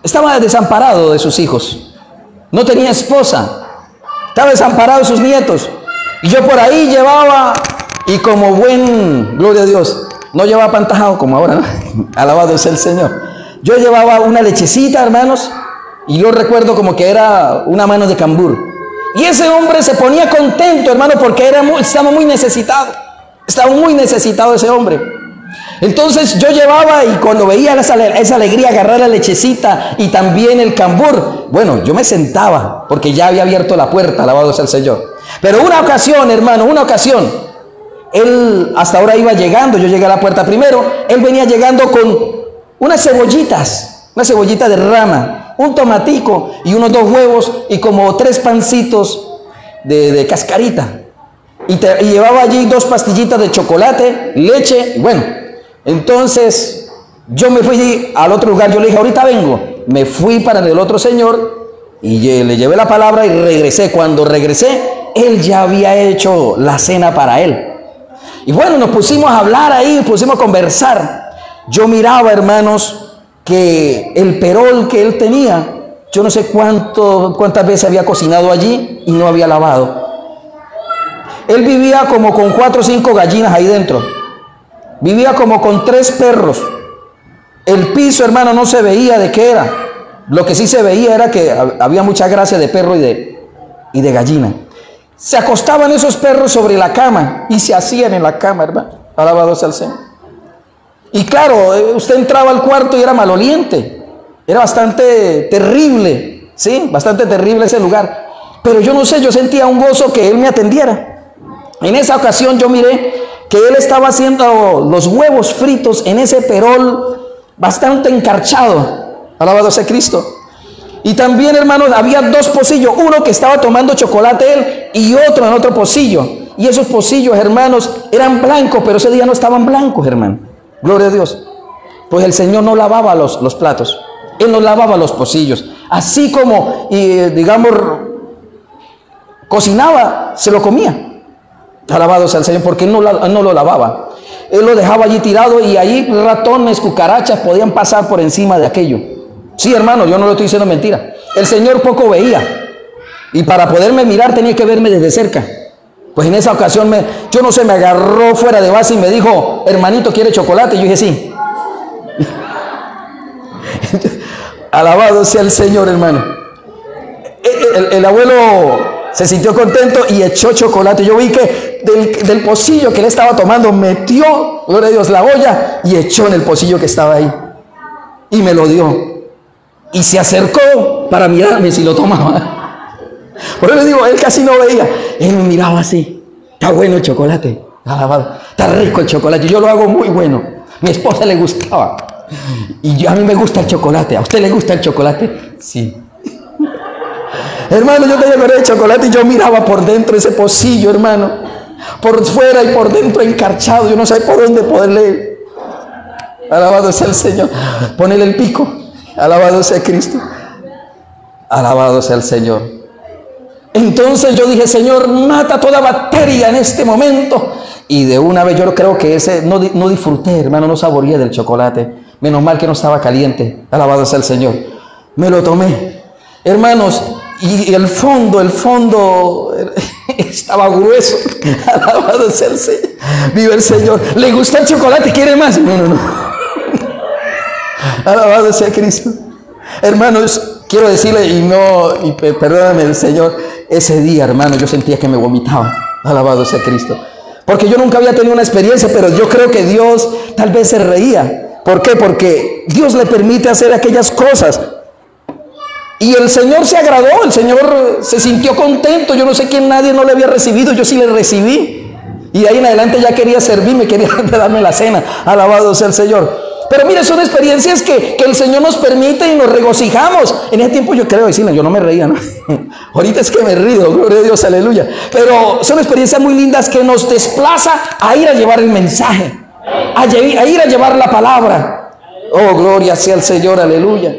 S1: estaba desamparado de sus hijos. No tenía esposa. Estaba desamparado de sus nietos. Y yo por ahí llevaba, y como buen, gloria a Dios, no llevaba pantajado como ahora, ¿no? Alabado sea el Señor. Yo llevaba una lechecita, hermanos, y yo recuerdo como que era una mano de cambur. Y ese hombre se ponía contento, hermano, porque estaba muy necesitado. Estaba muy necesitado ese hombre. Entonces yo llevaba, y cuando veía esa alegría, agarrar la lechecita y también el cambur, bueno, yo me sentaba porque ya había abierto la puerta, alabado sea el Señor. Pero una ocasión, hermano, una ocasión, él hasta ahora iba llegando, yo llegué a la puerta primero, él venía llegando con unas cebollitas, una cebollita de rama, un tomatico y unos 2 huevos y como 3 pancitos de cascarita. Y llevaba allí 2 pastillitas de chocolate, leche, bueno. Entonces yo me fui al otro lugar, yo le dije, ahorita vengo. Me fui para el otro señor y le llevé la palabra y regresé. Cuando regresé, él ya había hecho la cena para él. Y bueno, nos pusimos a hablar ahí, pusimos a conversar. Yo miraba, hermanos, que el perol que él tenía, yo no sé cuántas veces había cocinado allí y no había lavado. Él vivía como con 4 o 5 gallinas ahí dentro. Vivía como con 3 perros. El piso, hermano, no se veía de qué era. Lo que sí se veía era que había mucha grasa de perro y de gallina. Se acostaban esos perros sobre la cama y se hacían en la cama, hermano. Alabado sea el Señor. Y claro, usted entraba al cuarto y era maloliente. Era bastante terrible, ¿sí? Bastante terrible ese lugar. Pero yo no sé, yo sentía un gozo que él me atendiera. En esa ocasión yo miré que él estaba haciendo los huevos fritos en ese perol bastante encarchado. Alabado sea Cristo. Y también, hermanos, había 2 pocillos. Uno que estaba tomando chocolate él y otro en otro pocillo. Y esos pocillos, hermanos, eran blancos, pero ese día no estaban blancos, hermano. Gloria a Dios. Pues el Señor no lavaba los platos. Él no lavaba los pocillos. Así como, digamos, cocinaba, se lo comía. Alabado sea el Señor, porque él no lo lavaba. Él lo dejaba allí tirado y allí ratones, cucarachas podían pasar por encima de aquello. Sí, hermano, yo no lo estoy diciendo mentira. El Señor poco veía. Y para poderme mirar tenía que verme desde cerca. Pues en esa ocasión, yo no sé, me agarró fuera de base y me dijo, hermanito, ¿quiere chocolate? Y yo dije, sí. Alabado sea el Señor, hermano. El abuelo se sintió contento y echó chocolate. Yo vi que del pocillo que él estaba tomando, metió, gloria a Dios, la olla y echó en el pocillo que estaba ahí. Y me lo dio. Y se acercó para mirarme si lo tomaba. Por eso le digo, él casi no veía. Él me miraba así. Está bueno el chocolate. Alabado. Está rico el chocolate. Yo lo hago muy bueno. Mi esposa le gustaba. Y a mí me gusta el chocolate. ¿A usted le gusta el chocolate? Sí. Hermano, yo tenía con el chocolate y yo miraba por dentro ese pocillo, hermano. Por fuera y por dentro encarchado. Yo no sé por dónde poderle. Alabado sea el Señor. Ponele el pico. Alabado sea Cristo. Alabado sea el Señor. Entonces yo dije, Señor, mata toda bacteria en este momento. Y de una vez yo creo que no disfruté, hermano, no saboreé del chocolate. Menos mal que no estaba caliente. Alabado sea el Señor. Me lo tomé. Hermanos, y el fondo estaba grueso. Alabado sea el Señor. Vive el Señor. ¿Le gusta el chocolate? ¿Quiere más? No. Alabado sea Cristo. Hermanos, quiero decirle, y perdóname el Señor, ese día, hermano, yo sentía que me vomitaba. Alabado sea Cristo. Porque yo nunca había tenido una experiencia, pero yo creo que Dios tal vez se reía. ¿Por qué? Porque Dios le permite hacer aquellas cosas. Y el Señor se agradó, el Señor se sintió contento. Yo no sé quién, nadie no le había recibido, yo sí le recibí. Y de ahí en adelante ya quería servirme, quería darme la cena. Alabado sea el Señor. Pero mire, son experiencias que el Señor nos permite y nos regocijamos. En ese tiempo yo creo decirle, yo no me reía, ¿no? Ahorita es que me río, gloria a Dios, aleluya. Pero son experiencias muy lindas que nos desplaza a ir a llevar el mensaje, a ir a llevar la palabra. Oh, gloria sea el Señor, aleluya.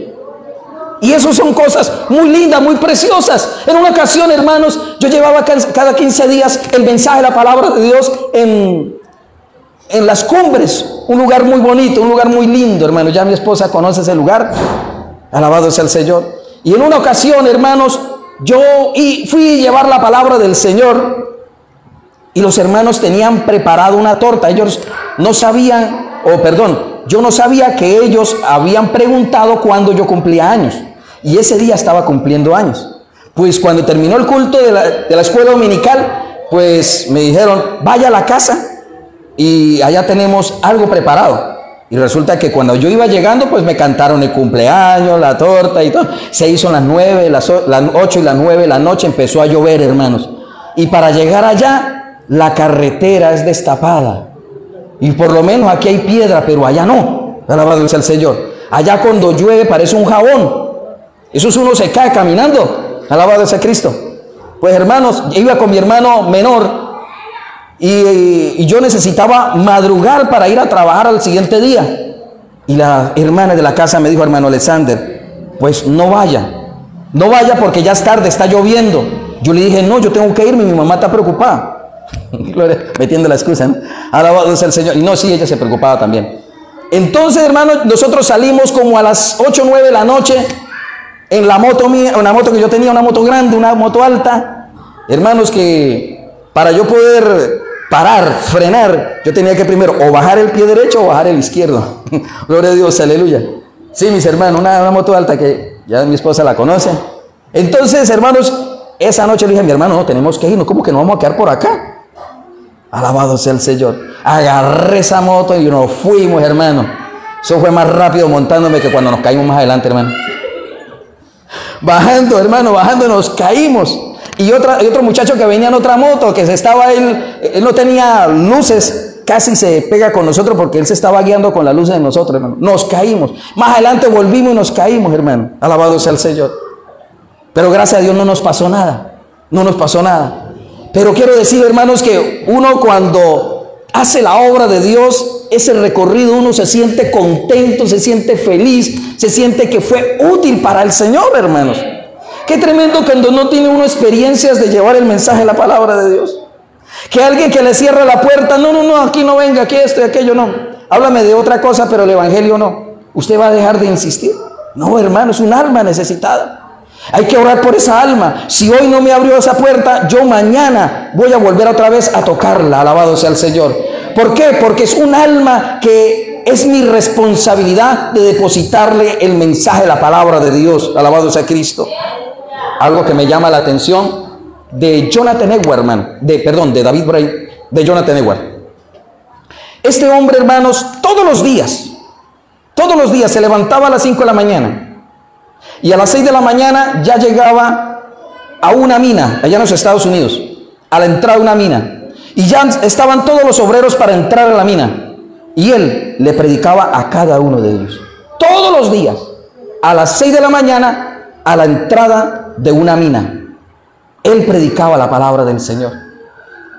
S1: Y eso son cosas muy lindas, muy preciosas. En una ocasión, hermanos, yo llevaba cada 15 días el mensaje de la palabra de Dios en las cumbres, un lugar muy bonito, un lugar muy lindo, hermanos. Ya mi esposa conoce ese lugar. Alabado sea el Señor. Y en una ocasión, hermanos, yo fui a llevar la palabra del Señor y los hermanos tenían preparado una torta. Ellos no sabían, yo no sabía que ellos habían preguntado cuándo yo cumplía años. Y ese día estaba cumpliendo años. Pues cuando terminó el culto de la escuela dominical, pues me dijeron, vaya a la casa y allá tenemos algo preparado. Y resulta que cuando yo iba llegando, pues me cantaron el cumpleaños, la torta y todo. Se hizo las 9, las 8 y las 9 de la noche, empezó a llover, hermanos. Y para llegar allá, la carretera es destapada. Y por lo menos aquí hay piedra, pero allá no. Alabado sea el Señor. Allá cuando llueve parece un jabón. Eso es, uno se cae caminando. Alabado sea Cristo. Pues hermanos, iba con mi hermano menor. Y yo necesitaba madrugar para ir a trabajar al siguiente día. Y la hermana de la casa me dijo: hermano Alexander, pues no vaya porque ya es tarde, está lloviendo. Yo le dije: no, yo tengo que irme, mi mamá está preocupada. Metiendo la excusa, ¿no? Alabado sea el Señor. Y no, sí, ella se preocupaba también. Entonces, hermanos, nosotros salimos como a las 8 o 9 de la noche en la moto mía, una moto que yo tenía, una moto grande, una moto alta. Hermanos, que para yo poder parar, frenar, yo tenía que primero o bajar el pie derecho o bajar el izquierdo. Gloria a Dios, aleluya. Sí, mis hermanos, una moto alta que ya mi esposa la conoce. Entonces, hermanos, esa noche le dije a mi hermano: no, tenemos que irnos, ¿cómo que nos vamos a quedar por acá? Alabado sea el Señor. Agarré esa moto y nos fuimos, hermano. Eso fue más rápido montándome que cuando nos caímos más adelante, hermano. Bajando, hermano, bajando nos caímos. Y otro muchacho que venía en otra moto, que él no tenía luces, casi se pega con nosotros porque él se estaba guiando con las luces de nosotros, hermano. Nos caímos. Más adelante volvimos y nos caímos, hermano. Alabado sea el Señor. Pero gracias a Dios no nos pasó nada. No nos pasó nada. Pero quiero decir, hermanos, que uno cuando hace la obra de Dios, ese recorrido, uno se siente contento, se siente feliz, se siente que fue útil para el Señor, hermanos. Qué tremendo cuando no tiene uno experiencias de llevar el mensaje, la palabra de Dios. Que alguien que le cierra la puerta: no, aquí no venga, aquí esto y aquello, no. Háblame de otra cosa, pero el evangelio no. ¿Usted va a dejar de insistir? No, hermano, es un alma necesitada. Hay que orar por esa alma. Si hoy no me abrió esa puerta, yo mañana voy a volver otra vez a tocarla. Alabado sea el Señor. ¿Por qué? Porque es un alma que es mi responsabilidad de depositarle el mensaje, la palabra de Dios. Alabado sea Cristo. Algo que me llama la atención de Jonathan Edwards, hermano, de David Bray, de Jonathan Edwards. Este hombre, hermanos, todos los días se levantaba a las 5 de la mañana y a las 6 de la mañana ya llegaba a una mina allá en los Estados Unidos, a la entrada de una mina, y ya estaban todos los obreros para entrar a la mina, y él le predicaba a cada uno de ellos todos los días a las 6 de la mañana a la entrada de una mina. Él predicaba la palabra del Señor.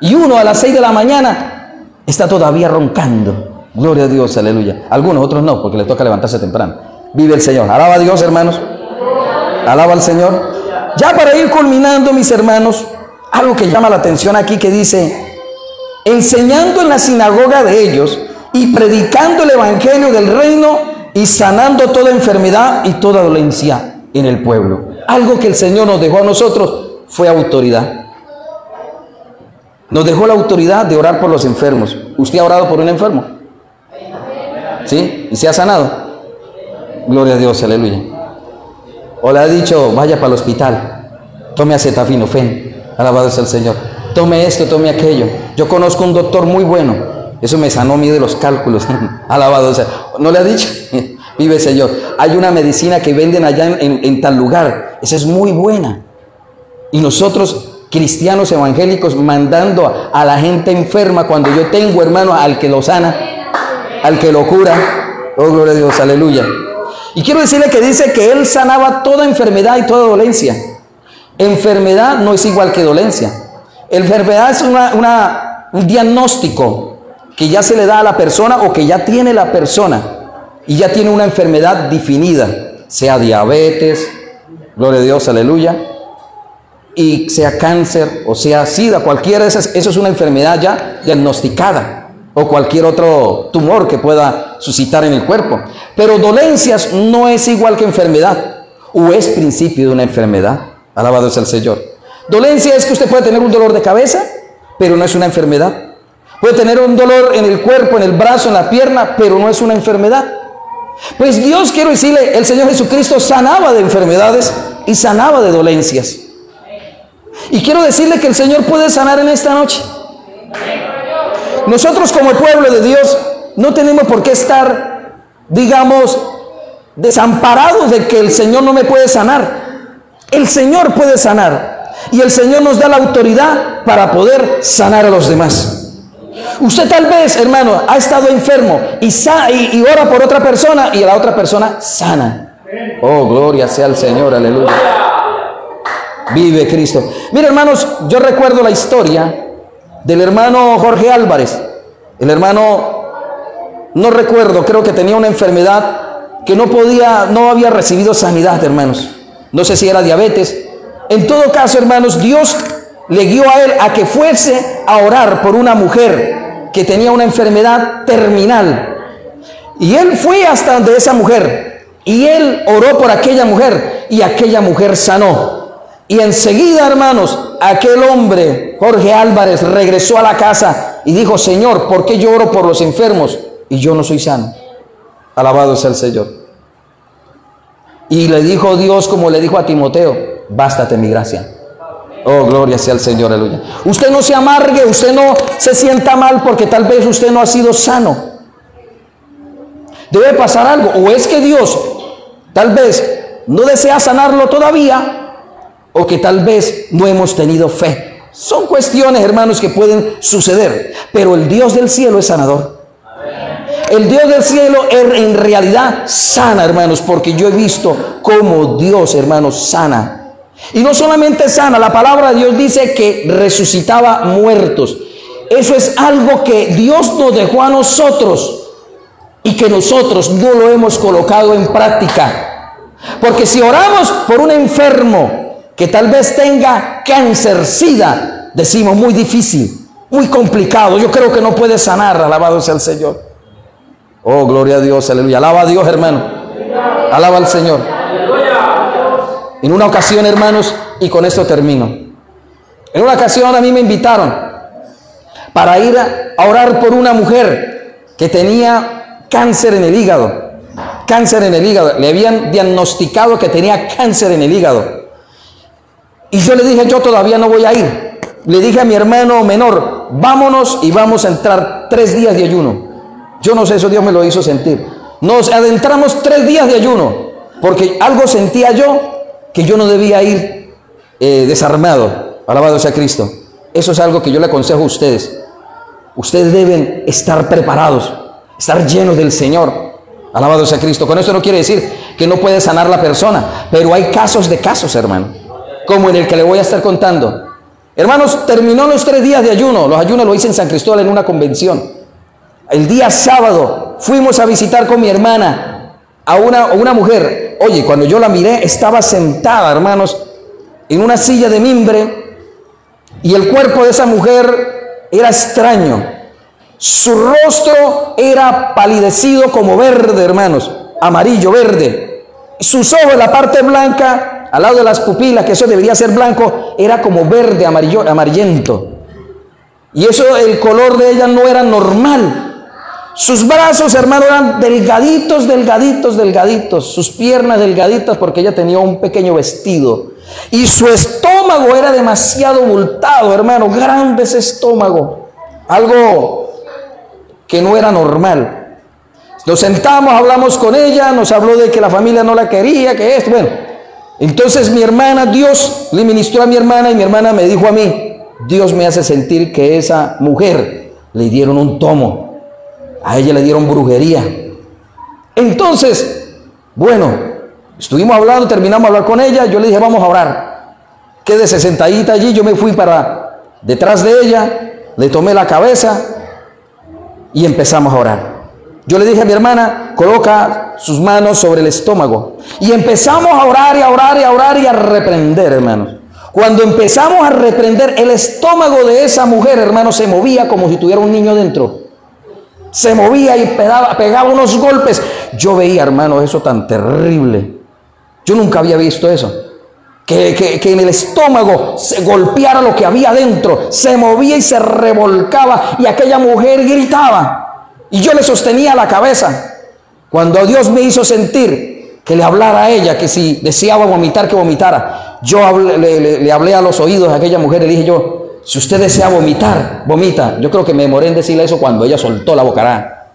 S1: Y uno a las 6 de la mañana está todavía roncando. Gloria a Dios, aleluya. Algunos, otros no, porque les toca levantarse temprano. Vive el Señor. Alaba a Dios, hermanos. Alaba al Señor. Ya para ir culminando, mis hermanos, algo que llama la atención aquí que dice: enseñando en la sinagoga de ellos y predicando el evangelio del reino y sanando toda enfermedad y toda dolencia en el pueblo. Algo que el Señor nos dejó a nosotros fue autoridad. Nos dejó la autoridad de orar por los enfermos. ¿Usted ha orado por un enfermo? ¿Sí? ¿Y se ha sanado? Gloria a Dios, aleluya. O le ha dicho: vaya para el hospital, tome acetaminofén. Alabado sea el Señor. Tome esto, tome aquello. Yo conozco un doctor muy bueno. Eso me sanó a mí de los cálculos. Alabado sea. ¿No le ha dicho? Vive el Señor. Hay una medicina que venden allá en tal lugar. Esa es muy buena. Y nosotros, cristianos evangélicos, mandando a la gente enferma, cuando yo tengo, hermano, al que lo sana, al que lo cura. Oh, gloria a Dios, aleluya. Y quiero decirle que dice que él sanaba toda enfermedad y toda dolencia. Enfermedad no es igual que dolencia. Enfermedad es un diagnóstico que ya se le da a la persona o que ya tiene la persona y ya tiene una enfermedad definida, sea diabetes, gloria a Dios, aleluya, y sea cáncer o sea SIDA, cualquiera de esas, eso es una enfermedad ya diagnosticada, o cualquier otro tumor que pueda suscitar en el cuerpo. Pero dolencias no es igual que enfermedad, o es principio de una enfermedad. Alabado sea el Señor. Dolencia es que usted puede tener un dolor de cabeza, pero no es una enfermedad. Puede tener un dolor en el cuerpo, en el brazo, en la pierna, pero no es una enfermedad. Pues Dios, quiero decirle, el Señor Jesucristo sanaba de enfermedades y sanaba de dolencias. Y quiero decirle que el Señor puede sanar en esta noche. nosotros como el pueblo de Dios no tenemos por qué estar, digamos, desamparados de que el Señor no me puede sanar. El Señor puede sanar y el Señor nos da la autoridad para poder sanar a los demás. Usted tal vez, hermano, ha estado enfermo y ora por otra persona y la otra persona sana. Oh, gloria sea al Señor, aleluya. Vive Cristo. Mira, hermanos, yo recuerdo la historia del hermano Jorge Álvarez. El hermano, no recuerdo, creo que tenía una enfermedad que no había recibido sanidad, hermanos. No sé si era diabetes. En todo caso, hermanos, Dios le guió a él a que fuese a orar por una mujer que tenía una enfermedad terminal. Y él fue hasta donde esa mujer y él oró por aquella mujer y aquella mujer sanó. Y enseguida, hermanos, aquel hombre, Jorge Álvarez, regresó a la casa y dijo: Señor, ¿por qué yo oro por los enfermos y yo no soy sano? Alabado sea el Señor. Y le dijo Dios, como le dijo a Timoteo: bástate mi gracia. Oh, gloria sea al Señor, aleluya. Usted no se amargue, usted no se sienta mal porque tal vez usted no ha sido sano. Debe pasar algo, o es que Dios tal vez no desea sanarlo todavía, o que tal vez no hemos tenido fe. Son cuestiones, hermanos, que pueden suceder, pero el Dios del cielo es sanador. El Dios del cielo en realidad sana, hermanos, porque yo he visto cómo Dios, hermanos, sana. Y no solamente sana, la palabra de Dios dice que resucitaba muertos. Eso es algo que Dios nos dejó a nosotros y que nosotros no lo hemos colocado en práctica. Porque si oramos por un enfermo que tal vez tenga cáncer, SIDA, decimos: muy difícil, muy complicado, yo creo que no puede sanar. Alabado sea el Señor. Oh, gloria a Dios, aleluya. Alaba a Dios, hermano. Alaba al Señor. En una ocasión, hermanos, y con esto termino. En una ocasión a mí me invitaron para ir a orar por una mujer que tenía cáncer en el hígado. Cáncer en el hígado. Le habían diagnosticado que tenía cáncer en el hígado. Y yo le dije: yo todavía no voy a ir. Le dije a mi hermano menor: vámonos y vamos a entrar 3 días de ayuno. Yo no sé, eso Dios me lo hizo sentir. Nos adentramos 3 días de ayuno, porque algo sentía yo que yo no debía ir desarmado. Alabado sea Cristo. Eso es algo que yo le aconsejo a ustedes. Ustedes deben estar preparados, estar llenos del Señor. Alabado sea Cristo. Con esto no quiere decir que no puede sanar la persona, pero hay casos de casos, hermano, como en el que le voy a estar contando. Hermanos, terminó los 3 días de ayuno. Los ayunos lo hice en San Cristóbal en una convención. El día sábado fuimos a visitar con mi hermana a una mujer. Oye, cuando yo la miré, estaba sentada, hermanos, en una silla de mimbre, y el cuerpo de esa mujer era extraño. Su rostro era palidecido como verde, hermanos, amarillo, verde. Sus ojos, la parte blanca, al lado de las pupilas, que eso debería ser blanco, era como verde, amarillento. Y eso, el color de ella no era normal. Sus brazos, hermano, eran delgaditos, delgaditos, delgaditos. Sus piernas delgaditas, porque ella tenía un pequeño vestido. Y su estómago era demasiado abultado, hermano, grande ese estómago. Algo que no era normal. Nos sentamos, hablamos con ella, nos habló de que la familia no la quería, que esto, bueno. Entonces mi hermana, Dios le ministró a mi hermana y mi hermana me dijo a mí: Dios me hace sentir que esa mujer le dieron un tomo. A ella le dieron brujería. Entonces, bueno, estuvimos hablando, terminamos de hablar con ella. Yo le dije: vamos a orar. Quédese sentadita allí. Yo me fui para detrás de ella, le tomé la cabeza y empezamos a orar. Yo le dije a mi hermana: coloca sus manos sobre el estómago. Y empezamos a orar y a orar y a orar y a reprender, hermanos. Cuando empezamos a reprender, el estómago de esa mujer, hermanos, se movía como si tuviera un niño dentro. Se movía y pegaba unos golpes. Yo veía, hermano, eso tan terrible. Yo nunca había visto eso. Que en el estómago se golpeara lo que había dentro. Se movía y se revolcaba. Y aquella mujer gritaba. Y yo le sostenía la cabeza. Cuando Dios me hizo sentir que le hablara a ella, que si deseaba vomitar, que vomitara. Yo le hablé a los oídos de aquella mujer. Le dije yo: Si usted desea vomitar, vomita. Yo creo que me demoré en decirle eso cuando ella soltó la bocará.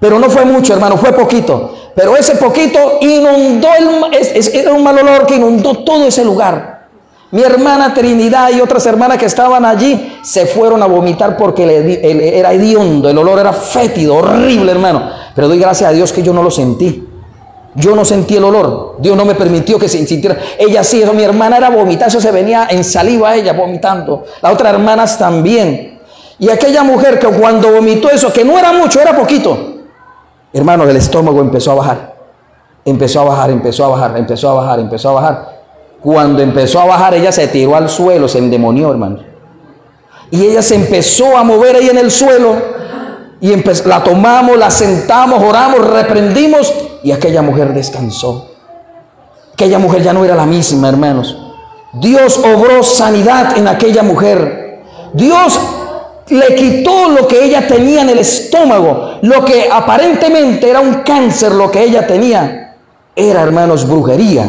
S1: Pero no fue mucho, hermano, fue poquito. Pero ese poquito inundó, era un mal olor que inundó todo ese lugar. Mi hermana Trinidad y otras hermanas que estaban allí se fueron a vomitar porque era hediondo, el olor era fétido, horrible, hermano. Pero doy gracias a Dios que yo no lo sentí. Yo no sentí el olor. Dios no me permitió que se sintiera. Ella sí, eso, mi hermana era vomitar, eso se venía en saliva ella vomitando. Las otras hermanas también. Y aquella mujer que cuando vomitó eso, que no era mucho, era poquito, hermano, el estómago empezó a bajar. Empezó a bajar, empezó a bajar, empezó a bajar, empezó a bajar. Cuando empezó a bajar, ella se tiró al suelo, se endemonió, hermano. Y ella se empezó a mover ahí en el suelo. Y la tomamos, la sentamos, oramos, reprendimos. Y aquella mujer descansó. Aquella mujer ya no era la misma, hermanos. Dios obró sanidad en aquella mujer. Dios le quitó lo que ella tenía en el estómago. Lo que aparentemente era un cáncer, lo que ella tenía, era, hermanos, brujería.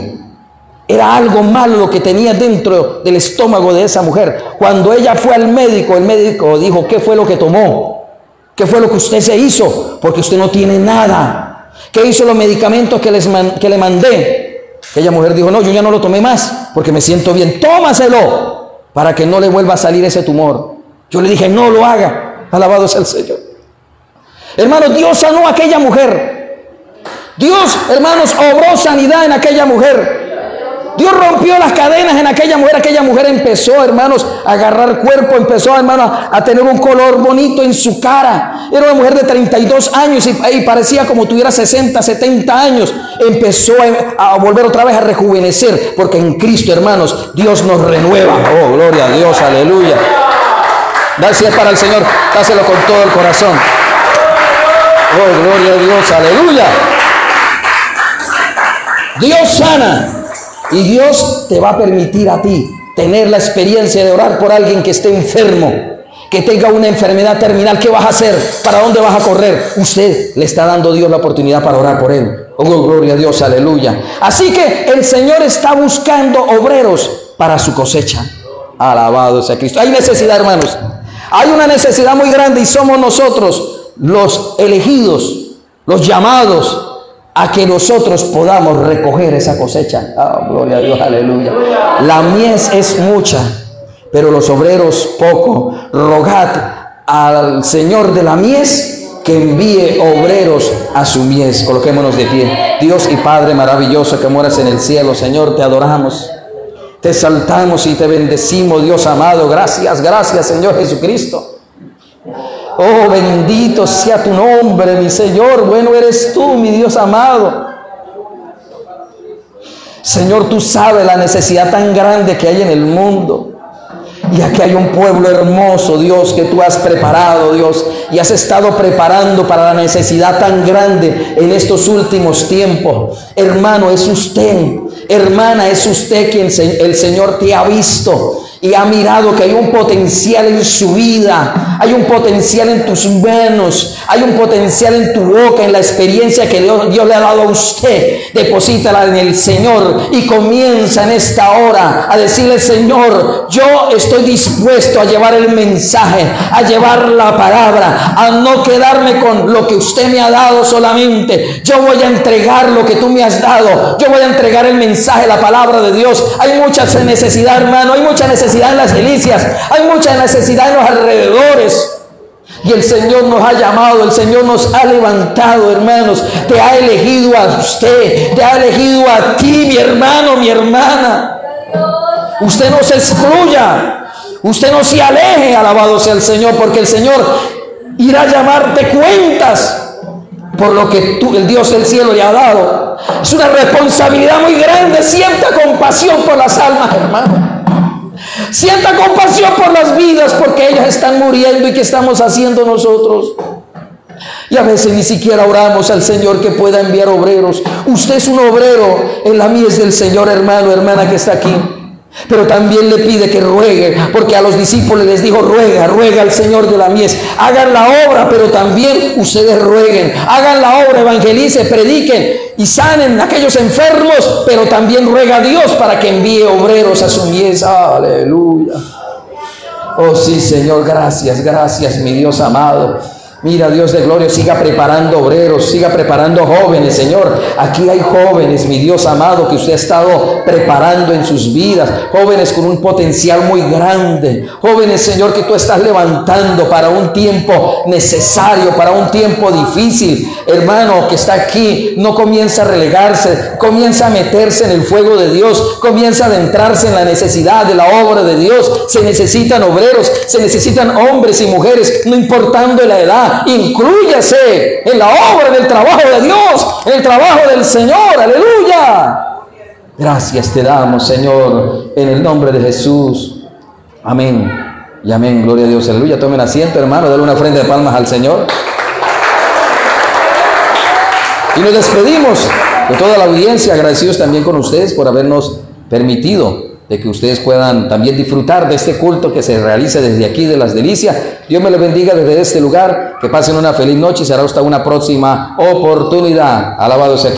S1: Era algo malo lo que tenía dentro del estómago de esa mujer. Cuando ella fue al médico, el médico dijo: ¿qué fue lo que tomó? ¿Qué fue lo que usted se hizo? Porque usted no tiene nada. ¿Qué hizo los medicamentos que le mandé? Aquella mujer dijo: no, yo ya no lo tomé más porque me siento bien. Tómaselo para que no le vuelva a salir ese tumor. Yo le dije: no lo haga. Alabado sea el Señor. Hermanos, Dios sanó a aquella mujer. Dios, hermanos, obró sanidad en aquella mujer. Dios rompió las cadenas en aquella mujer. Aquella mujer empezó, hermanos, a agarrar cuerpo, empezó, hermanos, a tener un color bonito en su cara. Era una mujer de 32 años y parecía como tuviera 60, 70 años. Empezó a volver otra vez a rejuvenecer, porque en Cristo, hermanos, Dios nos renueva. Oh, gloria a Dios, aleluya. Gracias para el Señor, dáselo con todo el corazón. Oh, gloria a Dios, aleluya. Dios sana. Y Dios te va a permitir a ti tener la experiencia de orar por alguien que esté enfermo, que tenga una enfermedad terminal. ¿Qué vas a hacer? ¿Para dónde vas a correr? Usted le está dando a Dios la oportunidad para orar por él. Oh, gloria a Dios, aleluya. Así que el Señor está buscando obreros para su cosecha. Alabado sea Cristo. Hay necesidad, hermanos. Hay una necesidad muy grande y somos nosotros los elegidos, los llamados a que nosotros podamos recoger esa cosecha. Oh, gloria a Dios, aleluya. La mies es mucha, pero los obreros poco. Rogad al Señor de la mies que envíe obreros a su mies. Coloquémonos de pie. Dios y Padre maravilloso que moras en el cielo, Señor, te adoramos, te exaltamos y te bendecimos, Dios amado. Gracias, gracias, Señor Jesucristo. Oh, bendito sea tu nombre, mi Señor. Bueno eres tú, mi Dios amado. Señor, tú sabes la necesidad tan grande que hay en el mundo. Y aquí hay un pueblo hermoso, Dios, que tú has preparado, Dios, y has estado preparando para la necesidad tan grande en estos últimos tiempos. Hermano, es usted, hermana, es usted quien el Señor te ha visto y ha mirado que hay un potencial en su vida, hay un potencial en tus manos, hay un potencial en tu boca, en la experiencia que Dios le ha dado a usted. Deposítala en el Señor y comienza en esta hora a decirle: Señor, yo estoy dispuesto a llevar el mensaje, a llevar la palabra, a no quedarme con lo que usted me ha dado solamente. Yo voy a entregar lo que tú me has dado, yo voy a entregar el mensaje, la palabra de Dios. Hay mucha necesidad, hermano, hay mucha necesidad en las iglesias, hay mucha necesidad en los alrededores. Y el Señor nos ha llamado, el Señor nos ha levantado, hermanos. Te ha elegido a usted, te ha elegido a ti, mi hermano, mi hermana. Usted no se excluya, usted no se aleje, alabado sea el Señor, porque el Señor irá a llamarte cuentas por lo que el Dios del cielo le ha dado. Es una responsabilidad muy grande. Sienta compasión por las almas, hermano. Sienta compasión por las vidas, porque ellas están muriendo. ¿Y qué estamos haciendo nosotros? Y a veces ni siquiera oramos al Señor que pueda enviar obreros. Usted es un obrero en la mies del Señor, hermano, hermana que está aquí. Pero también le pide que ruegue, porque a los discípulos les dijo: ruega, ruega al Señor de la mies. Hagan la obra, pero también ustedes rueguen. Hagan la obra, evangelicen, prediquen y sanen a aquellos enfermos, pero también ruega a Dios para que envíe obreros a su mies. Aleluya. Oh sí, Señor, gracias, gracias, mi Dios amado. Mira, Dios de gloria, siga preparando obreros, siga preparando jóvenes, Señor. Aquí hay jóvenes, mi Dios amado, que usted ha estado preparando en sus vidas. Jóvenes con un potencial muy grande. Jóvenes, Señor, que tú estás levantando para un tiempo necesario, para un tiempo difícil. Hermano, que está aquí, no comienza a relegarse, comienza a meterse en el fuego de Dios, comienza a adentrarse en la necesidad de la obra de Dios. Se necesitan obreros, se necesitan hombres y mujeres, no importando la edad. Inclúyase en la obra, en el trabajo de Dios, en el trabajo del Señor. Aleluya. Gracias te damos, Señor, en el nombre de Jesús. Amén y amén. Gloria a Dios. Aleluya. Tomen asiento, hermano. Dale una ofrenda de palmas al Señor. Y nos despedimos de toda la audiencia, agradecidos también con ustedes por habernos permitido de que ustedes puedan también disfrutar de este culto que se realiza desde aquí de Las Delicias. Dios me lo bendiga desde este lugar, que pasen una feliz noche y será hasta una próxima oportunidad. Alabado sea.